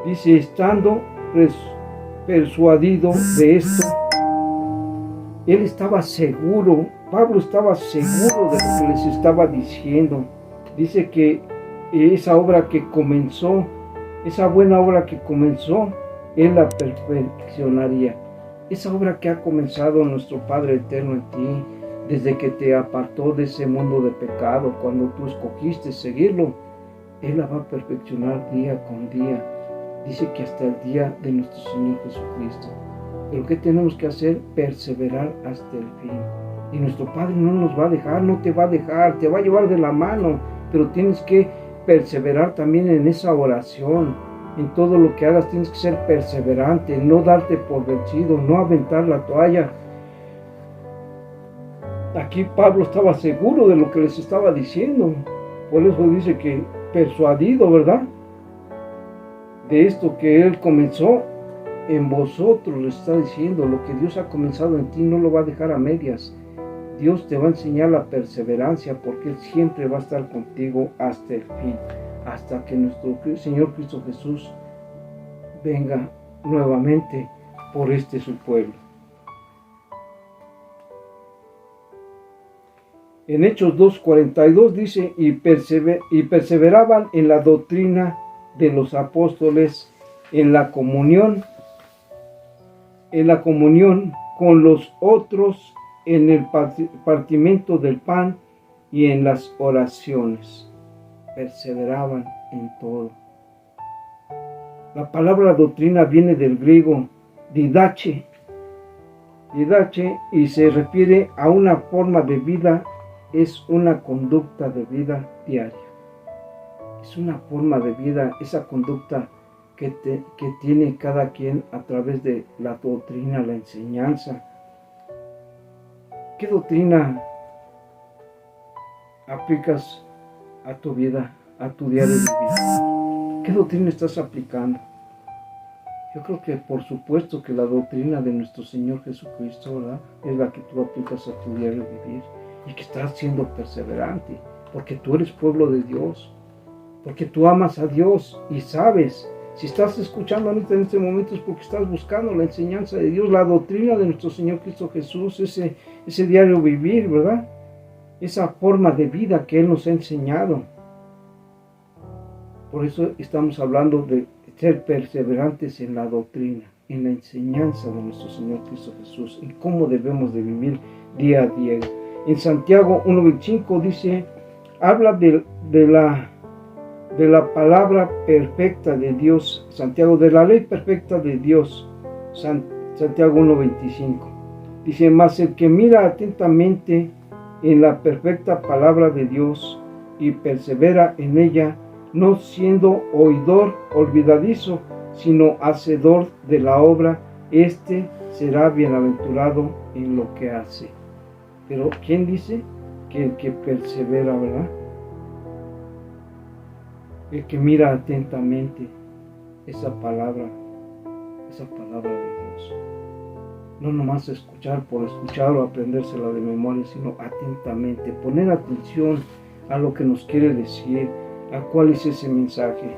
Dice: estando persuadido de esto. Él estaba seguro, Pablo estaba seguro de lo que les estaba diciendo. Dice que esa obra que comenzó, esa buena obra que comenzó, Él la perfeccionaría. Esa obra que ha comenzado nuestro Padre Eterno en ti, desde que te apartó de ese mundo de pecado, cuando tú escogiste seguirlo, Él la va a perfeccionar día con día. Dice que hasta el día de nuestro Señor Jesucristo. Pero ¿qué tenemos que hacer? Perseverar hasta el fin. Y nuestro Padre no nos va a dejar, no te va a dejar, te va a llevar de la mano, pero tienes que perseverar también en esa oración. En todo lo que hagas tienes que ser perseverante, no darte por vencido, no aventar la toalla. Aquí Pablo estaba seguro de lo que les estaba diciendo. Por eso dice que persuadido, ¿verdad? De esto que Él comenzó en vosotros, le está diciendo. Lo que Dios ha comenzado en ti no lo va a dejar a medias. Dios te va a enseñar la perseverancia, porque Él siempre va a estar contigo hasta el fin, hasta que nuestro Señor Cristo Jesús venga nuevamente por su pueblo. En Hechos 2:42 dice: y perseveraban en la doctrina de los apóstoles, en la comunión con los otros, en el partimiento del pan y en las oraciones. Perseveraban en todo. La palabra doctrina viene del griego didache, y se refiere a una forma de vida, es una conducta de vida diaria. Es una forma de vida, esa conducta que tiene cada quien a través de la doctrina, la enseñanza. ¿Qué doctrina aplicas a tu vida, a tu diario vivir? ¿Qué doctrina estás aplicando? Yo creo que por supuesto que la doctrina de nuestro Señor Jesucristo, ¿verdad?, es la que tú aplicas a tu diario vivir y que estás siendo perseverante, porque tú eres pueblo de Dios, porque tú amas a Dios y sabes. Si estás escuchando ahorita en este momento es porque estás buscando la enseñanza de Dios, la doctrina de nuestro Señor Cristo Jesús, ese diario vivir, ¿verdad? Esa forma de vida que Él nos ha enseñado. Por eso estamos hablando de ser perseverantes en la doctrina, en la enseñanza de nuestro Señor Cristo Jesús y cómo debemos de vivir día a día. En Santiago 1:25 dice, habla de la palabra perfecta de Dios, Santiago, de la ley perfecta de Dios, Santiago 1:25. Dice, mas el que mira atentamente en la perfecta palabra de Dios y persevera en ella, no siendo oidor olvidadizo, sino hacedor de la obra, éste será bienaventurado en lo que hace. Pero ¿quién dice? Que el que persevera, ¿verdad? El que mira atentamente esa palabra de Dios. No nomás escuchar por escuchar o aprendérsela de memoria, sino atentamente, poner atención a lo que nos quiere decir, a cuál es ese mensaje.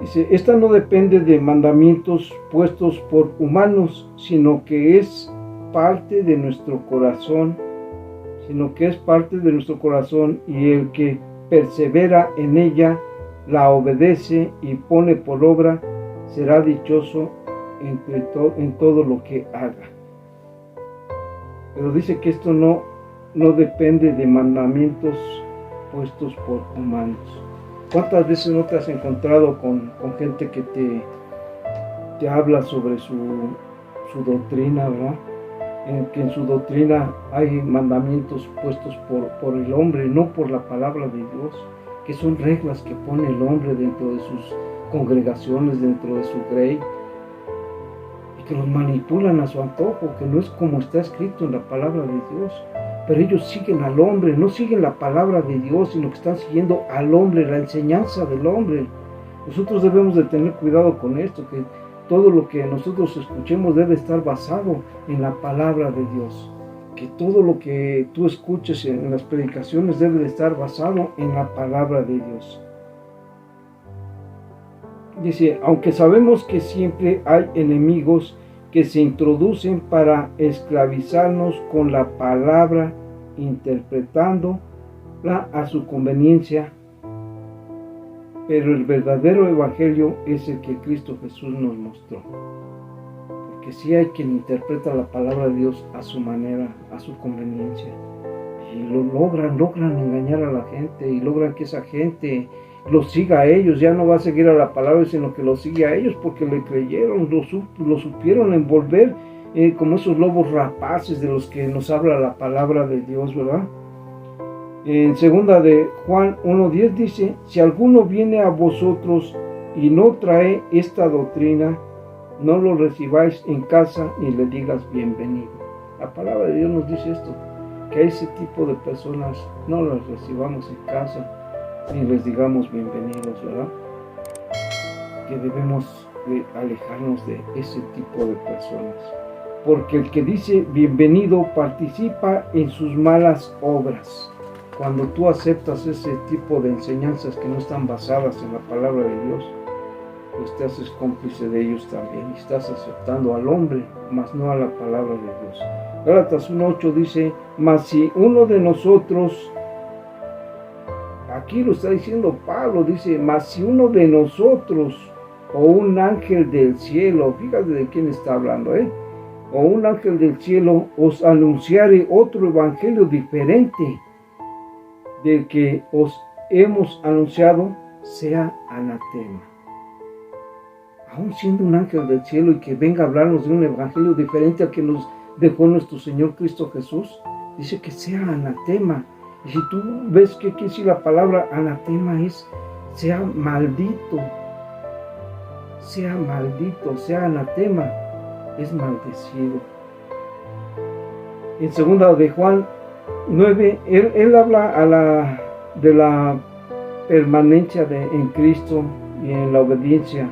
Dice, esta no depende de mandamientos puestos por humanos, sino que es parte de nuestro corazón, y el que persevera en ella, la obedece y pone por obra, será dichoso en todo lo que haga. Pero dice que esto no depende de mandamientos puestos por humanos. ¿Cuántas veces no te has encontrado con gente que te habla sobre su doctrina, ¿verdad? Que en su doctrina hay mandamientos puestos por el hombre, no por la palabra de Dios, que son reglas que pone el hombre dentro de sus congregaciones, dentro de su grey, y que los manipulan a su antojo, que no es como está escrito en la palabra de Dios. Pero ellos siguen al hombre, no siguen la palabra de Dios, sino que están siguiendo al hombre, la enseñanza del hombre. Nosotros debemos de tener cuidado con esto, que todo lo que nosotros escuchemos debe estar basado en la palabra de Dios. Que todo lo que tú escuches en las predicaciones debe de estar basado en la palabra de Dios. Dice, aunque sabemos que siempre hay enemigos que se introducen para esclavizarnos con la palabra, interpretándola a su conveniencia, pero el verdadero evangelio es el que Cristo Jesús nos mostró. Porque sí hay quien interpreta la palabra de Dios a su manera, a su conveniencia, y lo logran engañar a la gente, y logran que esa gente los siga a ellos. Ya no va a seguir a la palabra, sino que los sigue a ellos porque le creyeron, lo supieron envolver como esos lobos rapaces de los que nos habla la palabra de Dios, ¿verdad? En segunda de Juan 1:10 dice, si alguno viene a vosotros y no trae esta doctrina, no lo recibáis en casa ni le digas bienvenido. La palabra de Dios nos dice esto, que a ese tipo de personas no las recibamos en casa ni les digamos bienvenidos, ¿verdad? Que debemos de alejarnos de ese tipo de personas, porque el que dice bienvenido participa en sus malas obras. Cuando tú aceptas ese tipo de enseñanzas que no están basadas en la palabra de Dios, pues te haces cómplice de ellos también, y estás aceptando al hombre, mas no a la palabra de Dios. Gálatas 1:8 dice, mas si uno de nosotros, aquí lo está diciendo Pablo, dice, mas si uno de nosotros o un ángel del cielo, fíjate de quién está hablando, o un ángel del cielo os anunciare otro evangelio diferente del que os hemos anunciado, sea anatema. Aún siendo un ángel del cielo y que venga a hablarnos de un evangelio diferente al que nos dejó nuestro Señor Cristo Jesús, dice que sea anatema. Y si tú ves que quiere decir la palabra anatema, es sea maldito, sea anatema, es maldecido. En 2 de Juan 9, él habla de la permanencia en Cristo y en la obediencia,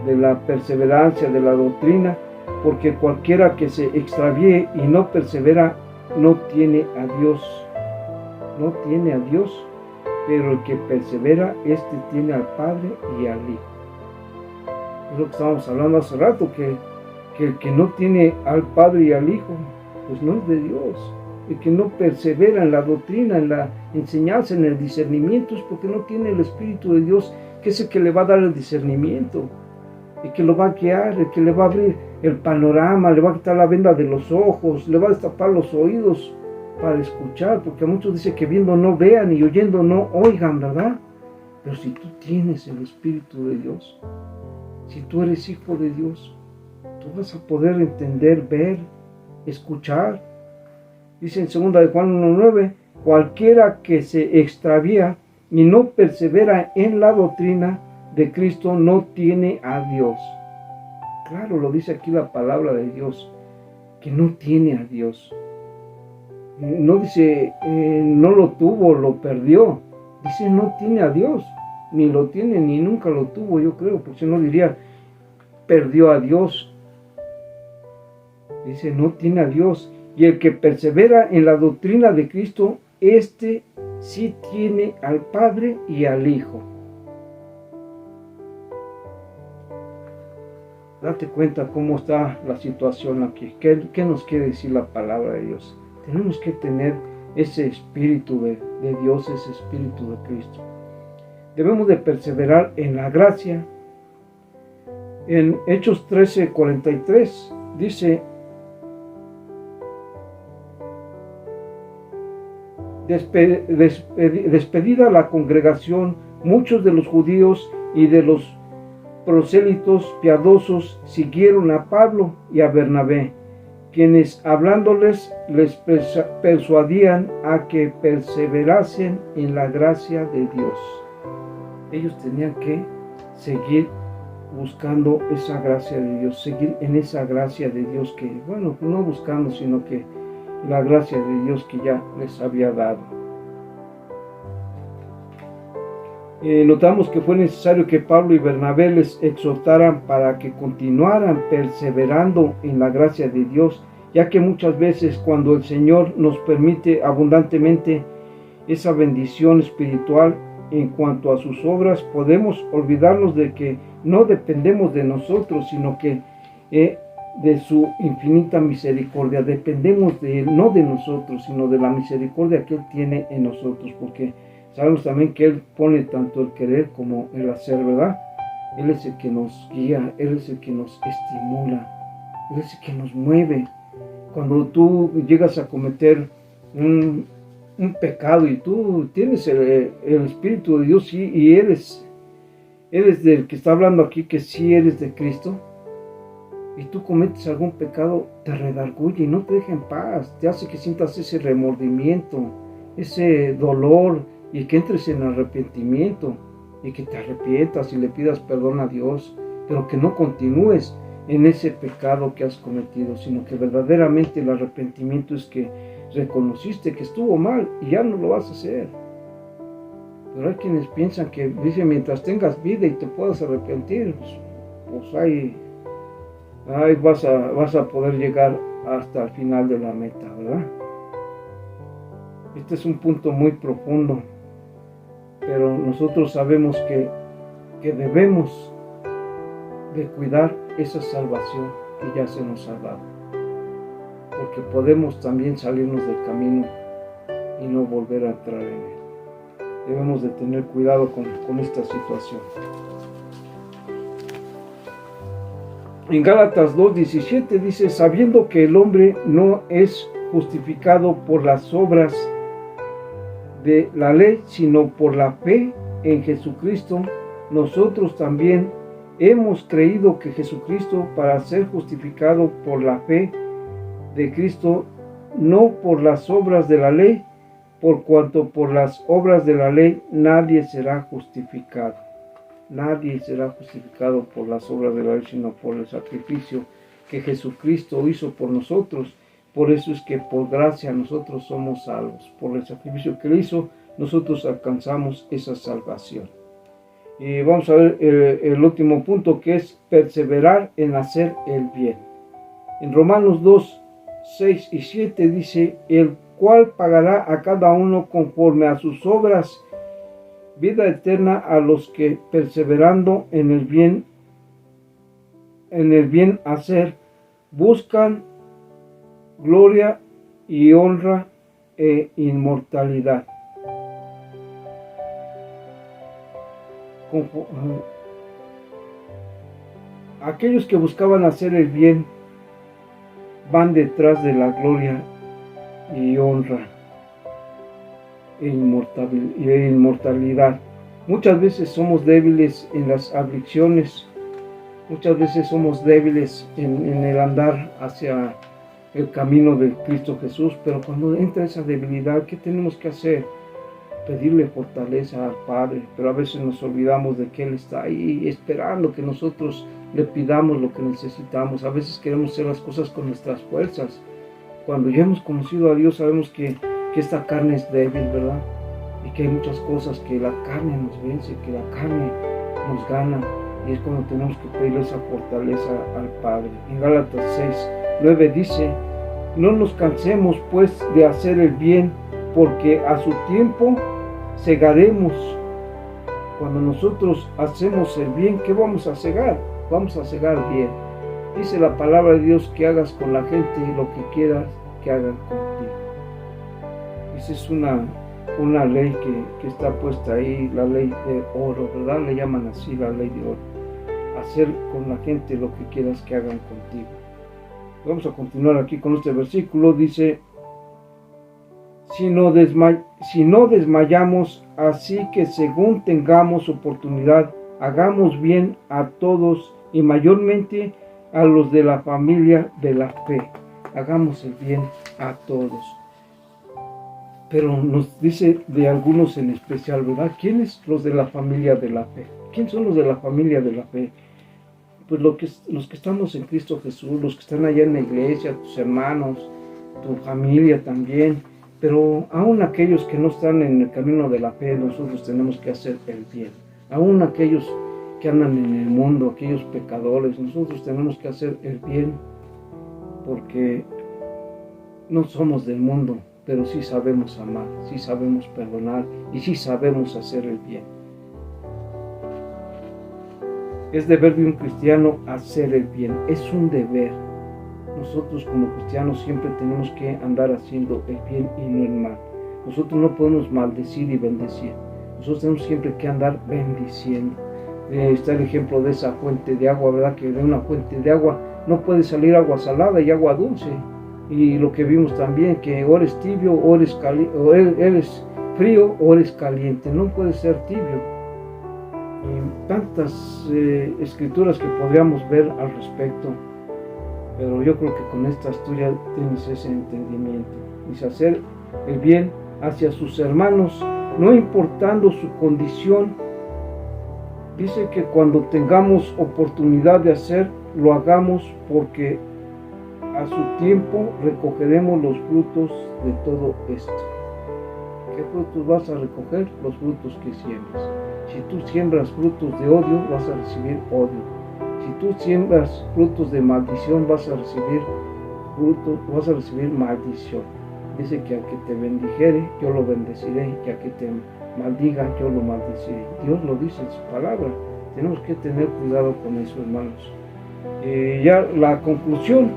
de la perseverancia, de la doctrina, porque cualquiera que se extravíe y no persevera no tiene a Dios, pero el que persevera, este tiene al Padre y al Hijo. Es lo que estábamos hablando hace rato, que el que no tiene al Padre y al Hijo, pues no es de Dios. El que no persevera en la doctrina, en la enseñanza, en el discernimiento, es porque no tiene el Espíritu de Dios, que es el que le va a dar el discernimiento, el que lo va a guiar, el que le va a abrir el panorama, le va a quitar la venda de los ojos, le va a destapar los oídos para escuchar, porque a muchos dice que viendo no vean y oyendo no oigan, ¿verdad? Pero si tú tienes el Espíritu de Dios, si tú eres hijo de Dios, tú vas a poder entender, ver, escuchar. Dice en 2 de Juan 1:9, cualquiera que se extravía y no persevera en la doctrina de Cristo no tiene a Dios. Claro, lo dice aquí la palabra de Dios, que no tiene a Dios. No dice, no lo tuvo, lo perdió. Dice, no tiene a Dios, ni lo tiene, ni nunca lo tuvo, yo creo, porque si no diría, perdió a Dios. Dice, no tiene a Dios. Y el que persevera en la doctrina de Cristo, este sí tiene al Padre y al Hijo. Date cuenta cómo está la situación aquí. ¿Qué nos quiere decir la palabra de Dios? Tenemos que tener ese Espíritu de Dios, ese Espíritu de Cristo. Debemos de perseverar en la gracia. En Hechos 13:43 dice, despedida la congregación, muchos de los judíos y de los prosélitos piadosos siguieron a Pablo y a Bernabé, quienes hablándoles les persuadían a que perseverasen en la gracia de Dios. Ellos tenían que seguir buscando esa gracia de Dios, seguir en esa gracia de Dios que, bueno, no buscando, sino que la gracia de Dios que ya les había dado. Notamos que fue necesario que Pablo y Bernabé les exhortaran para que continuaran perseverando en la gracia de Dios, ya que muchas veces cuando el Señor nos permite abundantemente esa bendición espiritual en cuanto a sus obras, podemos olvidarnos de que no dependemos de nosotros, sino que de su infinita misericordia. Dependemos de Él, no de nosotros, sino de la misericordia que Él tiene en nosotros, porque sabemos también que Él pone tanto el querer como el hacer, ¿verdad? Él es el que nos guía, Él es el que nos estimula, Él es el que nos mueve. Cuando tú llegas a cometer un pecado y tú tienes el Espíritu de Dios y eres del que está hablando aquí, que sí eres de Cristo, y tú cometes algún pecado, te redarguye y no te deja en paz, te hace que sientas ese remordimiento, ese dolor, y que entres en arrepentimiento y que te arrepientas y le pidas perdón a Dios, pero que no continúes en ese pecado que has cometido, sino que verdaderamente el arrepentimiento es que reconociste que estuvo mal y ya no lo vas a hacer. Pero hay quienes piensan que, dice, mientras tengas vida y te puedas arrepentir, pues ahí vas a poder llegar hasta el final de la meta, ¿verdad? Este es un punto muy profundo, pero nosotros sabemos que debemos de cuidar esa salvación que ya se nos ha dado, porque podemos también salirnos del camino y no volver a entrar en él. Debemos de tener cuidado con esta situación. En Gálatas 2:17 dice, sabiendo que el hombre no es justificado por las obras de la ley, sino por la fe en Jesucristo, nosotros también hemos creído que Jesucristo, para ser justificado por la fe de Cristo, no por las obras de la ley, por cuanto por las obras de la ley nadie será justificado. Nadie será justificado por las obras de la ley, sino por el sacrificio que Jesucristo hizo por nosotros. Por eso es que por gracia nosotros somos salvos. Por el sacrificio que Él hizo, nosotros alcanzamos esa salvación. Y vamos a ver el último punto, que es perseverar en hacer el bien. En Romanos 2, 6 y 7 dice: el cual pagará a cada uno conforme a sus obras vida eterna a los que perseverando en el bien hacer buscan gloria y honra e inmortalidad. Aquellos que buscaban hacer el bien van detrás de la gloria y honra e inmortalidad. Muchas veces somos débiles en las aflicciones, muchas veces somos débiles en el andar hacia el camino de Cristo Jesús, pero cuando entra esa debilidad, ¿qué tenemos que hacer? Pedirle fortaleza al Padre, pero a veces nos olvidamos de que Él está ahí esperando que nosotros le pidamos lo que necesitamos. A veces queremos hacer las cosas con nuestras fuerzas. Cuando ya hemos conocido a Dios, sabemos que esta carne es débil, ¿verdad? Y que hay muchas cosas que la carne nos vence, que la carne nos gana, y es cuando tenemos que pedirle esa fortaleza al Padre. En Gálatas 6, 9 dice: no nos cansemos pues de hacer el bien, porque a su tiempo segaremos. Cuando nosotros hacemos el bien, ¿qué vamos a segar? Vamos a segar bien. Dice la palabra de Dios que hagas con la gente lo que quieras que hagan contigo. Esa es una ley que está puesta ahí, la ley de oro, ¿verdad? Le llaman así, la ley de oro. Hacer con la gente lo que quieras que hagan contigo. Vamos a continuar aquí con este versículo. Dice: si no desmayamos, así que según tengamos oportunidad, hagamos bien a todos y mayormente a los de la familia de la fe. Hagamos el bien a todos. Pero nos dice de algunos en especial, ¿verdad? ¿Quiénes los de la familia de la fe? ¿Quién son los de la familia de la fe? Pues los que estamos en Cristo Jesús, los que están allá en la iglesia, tus hermanos, tu familia también. Pero aún aquellos que no están en el camino de la fe, nosotros tenemos que hacer el bien. Aún aquellos que andan en el mundo, aquellos pecadores, nosotros tenemos que hacer el bien, porque no somos del mundo, pero sí sabemos amar, sí sabemos perdonar y sí sabemos hacer el bien. Es deber de un cristiano hacer el bien, es un deber. Nosotros como cristianos siempre tenemos que andar haciendo el bien y no el mal. Nosotros no podemos maldecir y bendecir. Nosotros tenemos siempre que andar bendiciendo. Está el ejemplo de esa fuente de agua, ¿verdad? Que de una fuente de agua no puede salir agua salada y agua dulce. Y lo que vimos también, que o eres tibio, o eres frío, o eres caliente. No puede ser tibio. Y tantas escrituras que podríamos ver al respecto. Pero yo creo que con estas tú ya tienes ese entendimiento. Dice: hacer el bien hacia sus hermanos, no importando su condición. Dice que cuando tengamos oportunidad de hacer, lo hagamos, porque a su tiempo recogeremos los frutos de todo esto. ¿Qué frutos vas a recoger? Los frutos que siembras. Si tú siembras frutos de odio, vas a recibir odio. Si tú siembras frutos de maldición, vas a recibir maldición. Dice que al que te bendijere, yo lo bendeciré, y al que te maldiga, yo lo maldeciré. Dios lo dice en su palabra. Tenemos que tener cuidado con eso, hermanos. Ya la conclusión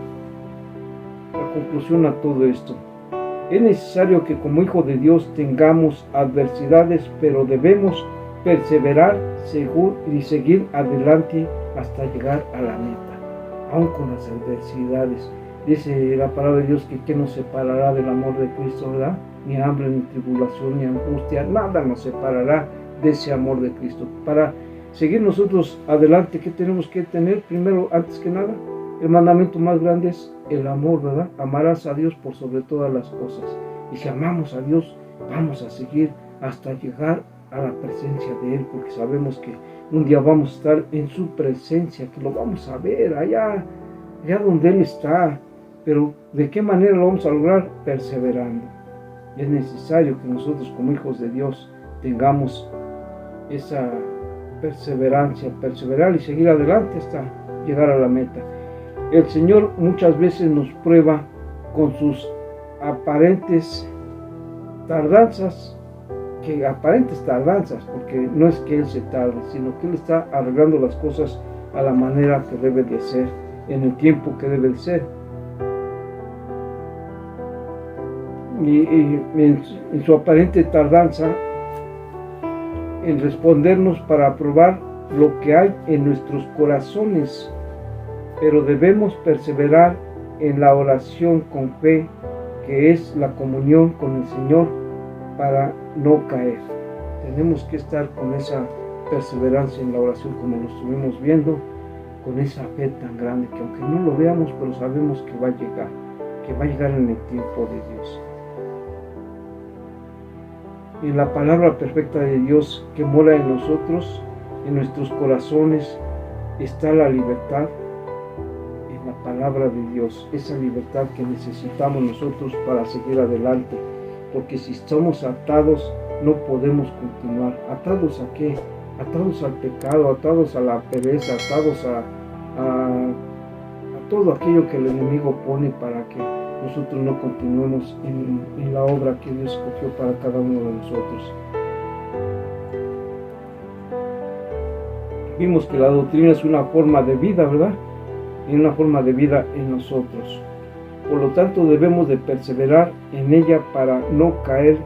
a todo esto. Es necesario que como hijo de Dios tengamos adversidades, pero debemos perseverar y seguir adelante hasta llegar a la meta, aun con las adversidades. Dice la palabra de Dios que ¿qué nos separará del amor de Cristo, verdad? Ni hambre, ni tribulación, ni angustia, nada nos separará de ese amor de Cristo. Para seguir nosotros adelante, ¿qué tenemos que tener? Primero, antes que nada, el mandamiento más grande es el amor, ¿verdad? Amarás a Dios por sobre todas las cosas. Y si amamos a Dios, vamos a seguir hasta llegar a la presencia de Él, porque sabemos que un día vamos a estar en su presencia, que lo vamos a ver allá donde Él está. Pero ¿de qué manera lo vamos a lograr? Perseverando. Y es necesario que nosotros como hijos de Dios tengamos esa perseverancia, perseverar y seguir adelante hasta llegar a la meta. El Señor muchas veces nos prueba con sus aparentes tardanzas, porque no es que Él se tarde, sino que Él está arreglando las cosas a la manera que debe de ser, en el tiempo que debe de ser. Y en su aparente tardanza en respondernos para probar lo que hay en nuestros corazones, pero debemos perseverar en la oración con fe, que es la comunión con el Señor, para no caer. Tenemos que estar con esa perseverancia en la oración, como lo estuvimos viendo, con esa fe tan grande que aunque no lo veamos, pero sabemos que va a llegar en el tiempo de Dios. En la palabra perfecta de Dios que mora en nosotros, en nuestros corazones, está la libertad. En la palabra de Dios, esa libertad que necesitamos nosotros para seguir adelante, porque si estamos atados no podemos continuar. ¿Atados a qué? Atados al pecado, atados a la pereza, atados a todo aquello que el enemigo pone para que nosotros no continuemos en la obra que Dios escogió para cada uno de nosotros. Vimos que la doctrina es una forma de vida, ¿verdad? Y una forma de vida en nosotros. Por lo tanto, debemos de perseverar en ella para no caer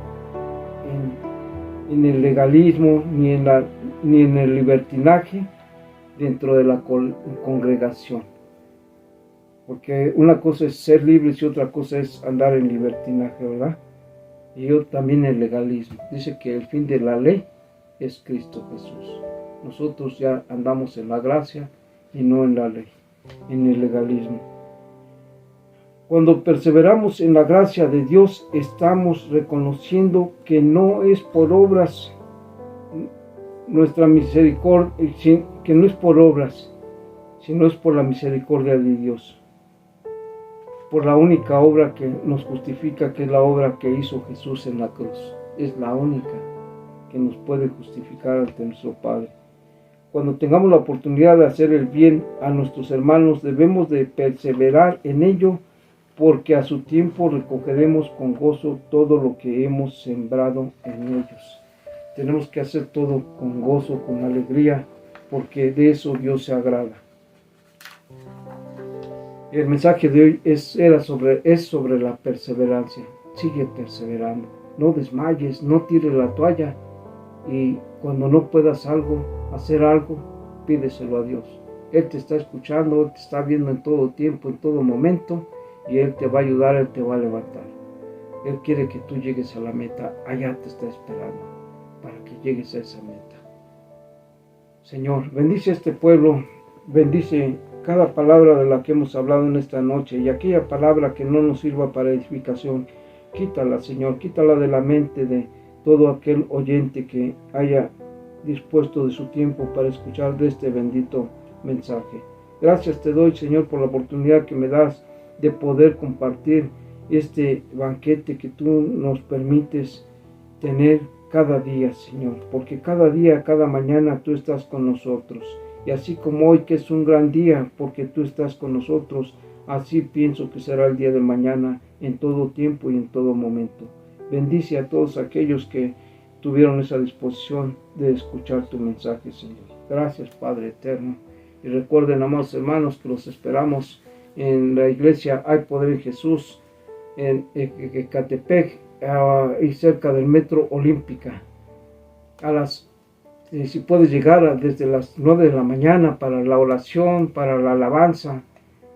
en el legalismo ni en el libertinaje dentro de la congregación. Porque una cosa es ser libres y otra cosa es andar en libertinaje, ¿verdad? Y también el legalismo. Dice que el fin de la ley es Cristo Jesús. Nosotros ya andamos en la gracia y no en la ley, en el legalismo. Cuando perseveramos en la gracia de Dios, estamos reconociendo que no es por obras nuestra misericordia, que no es por obras, sino es por la misericordia de Dios. Por la única obra que nos justifica, que es la obra que hizo Jesús en la cruz. Es la única que nos puede justificar ante nuestro Padre. Cuando tengamos la oportunidad de hacer el bien a nuestros hermanos, debemos de perseverar en ello, porque a su tiempo recogeremos con gozo todo lo que hemos sembrado en ellos. Tenemos que hacer todo con gozo, con alegría, porque de eso Dios se agrada. El mensaje de hoy es sobre la perseverancia. Sigue perseverando, no desmayes, no tires la toalla, y cuando no puedas hacer algo, pídeselo a Dios. Él te está escuchando, Él te está viendo en todo tiempo, en todo momento, y Él te va a ayudar, Él te va a levantar. Él quiere que tú llegues a la meta, allá te está esperando, para que llegues a esa meta. Señor, bendice a este pueblo, bendice cada palabra de la que hemos hablado en esta noche, y aquella palabra que no nos sirva para edificación, quítala, Señor, quítala de la mente de todo aquel oyente que haya dispuesto de su tiempo para escuchar de este bendito mensaje. Gracias te doy, Señor, por la oportunidad que me das de poder compartir este banquete que tú nos permites tener cada día, Señor, porque cada día, cada mañana tú estás con nosotros. Y así como hoy, que es un gran día porque tú estás con nosotros, así pienso que será el día de mañana, en todo tiempo y en todo momento. Bendice a todos aquellos que tuvieron esa disposición de escuchar tu mensaje, Señor. Gracias, Padre eterno. Y recuerden, amados hermanos, que los esperamos en la iglesia Hay Poder en Jesús, en Ecatepec, y cerca del Metro Olímpica. Si puedes llegar desde las 9 de la mañana para la oración, para la alabanza,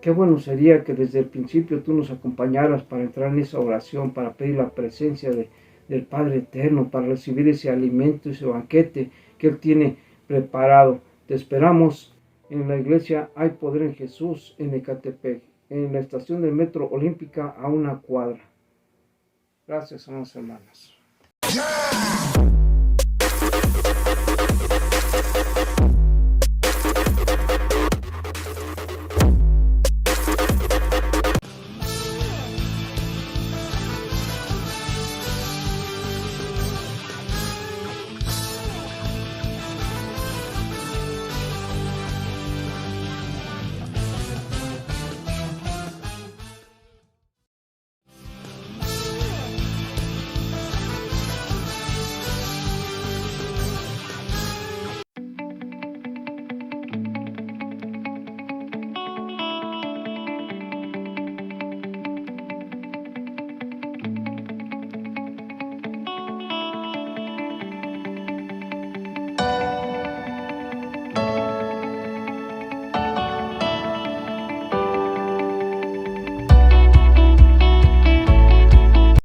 qué bueno sería que desde el principio tú nos acompañaras para entrar en esa oración, para pedir la presencia del Padre Eterno, para recibir ese alimento, ese banquete que Él tiene preparado. Te esperamos en la iglesia Hay Poder en Jesús, en Ecatepec, en la estación del Metro Olímpica, a una cuadra. Gracias, amados hermanos. Yeah!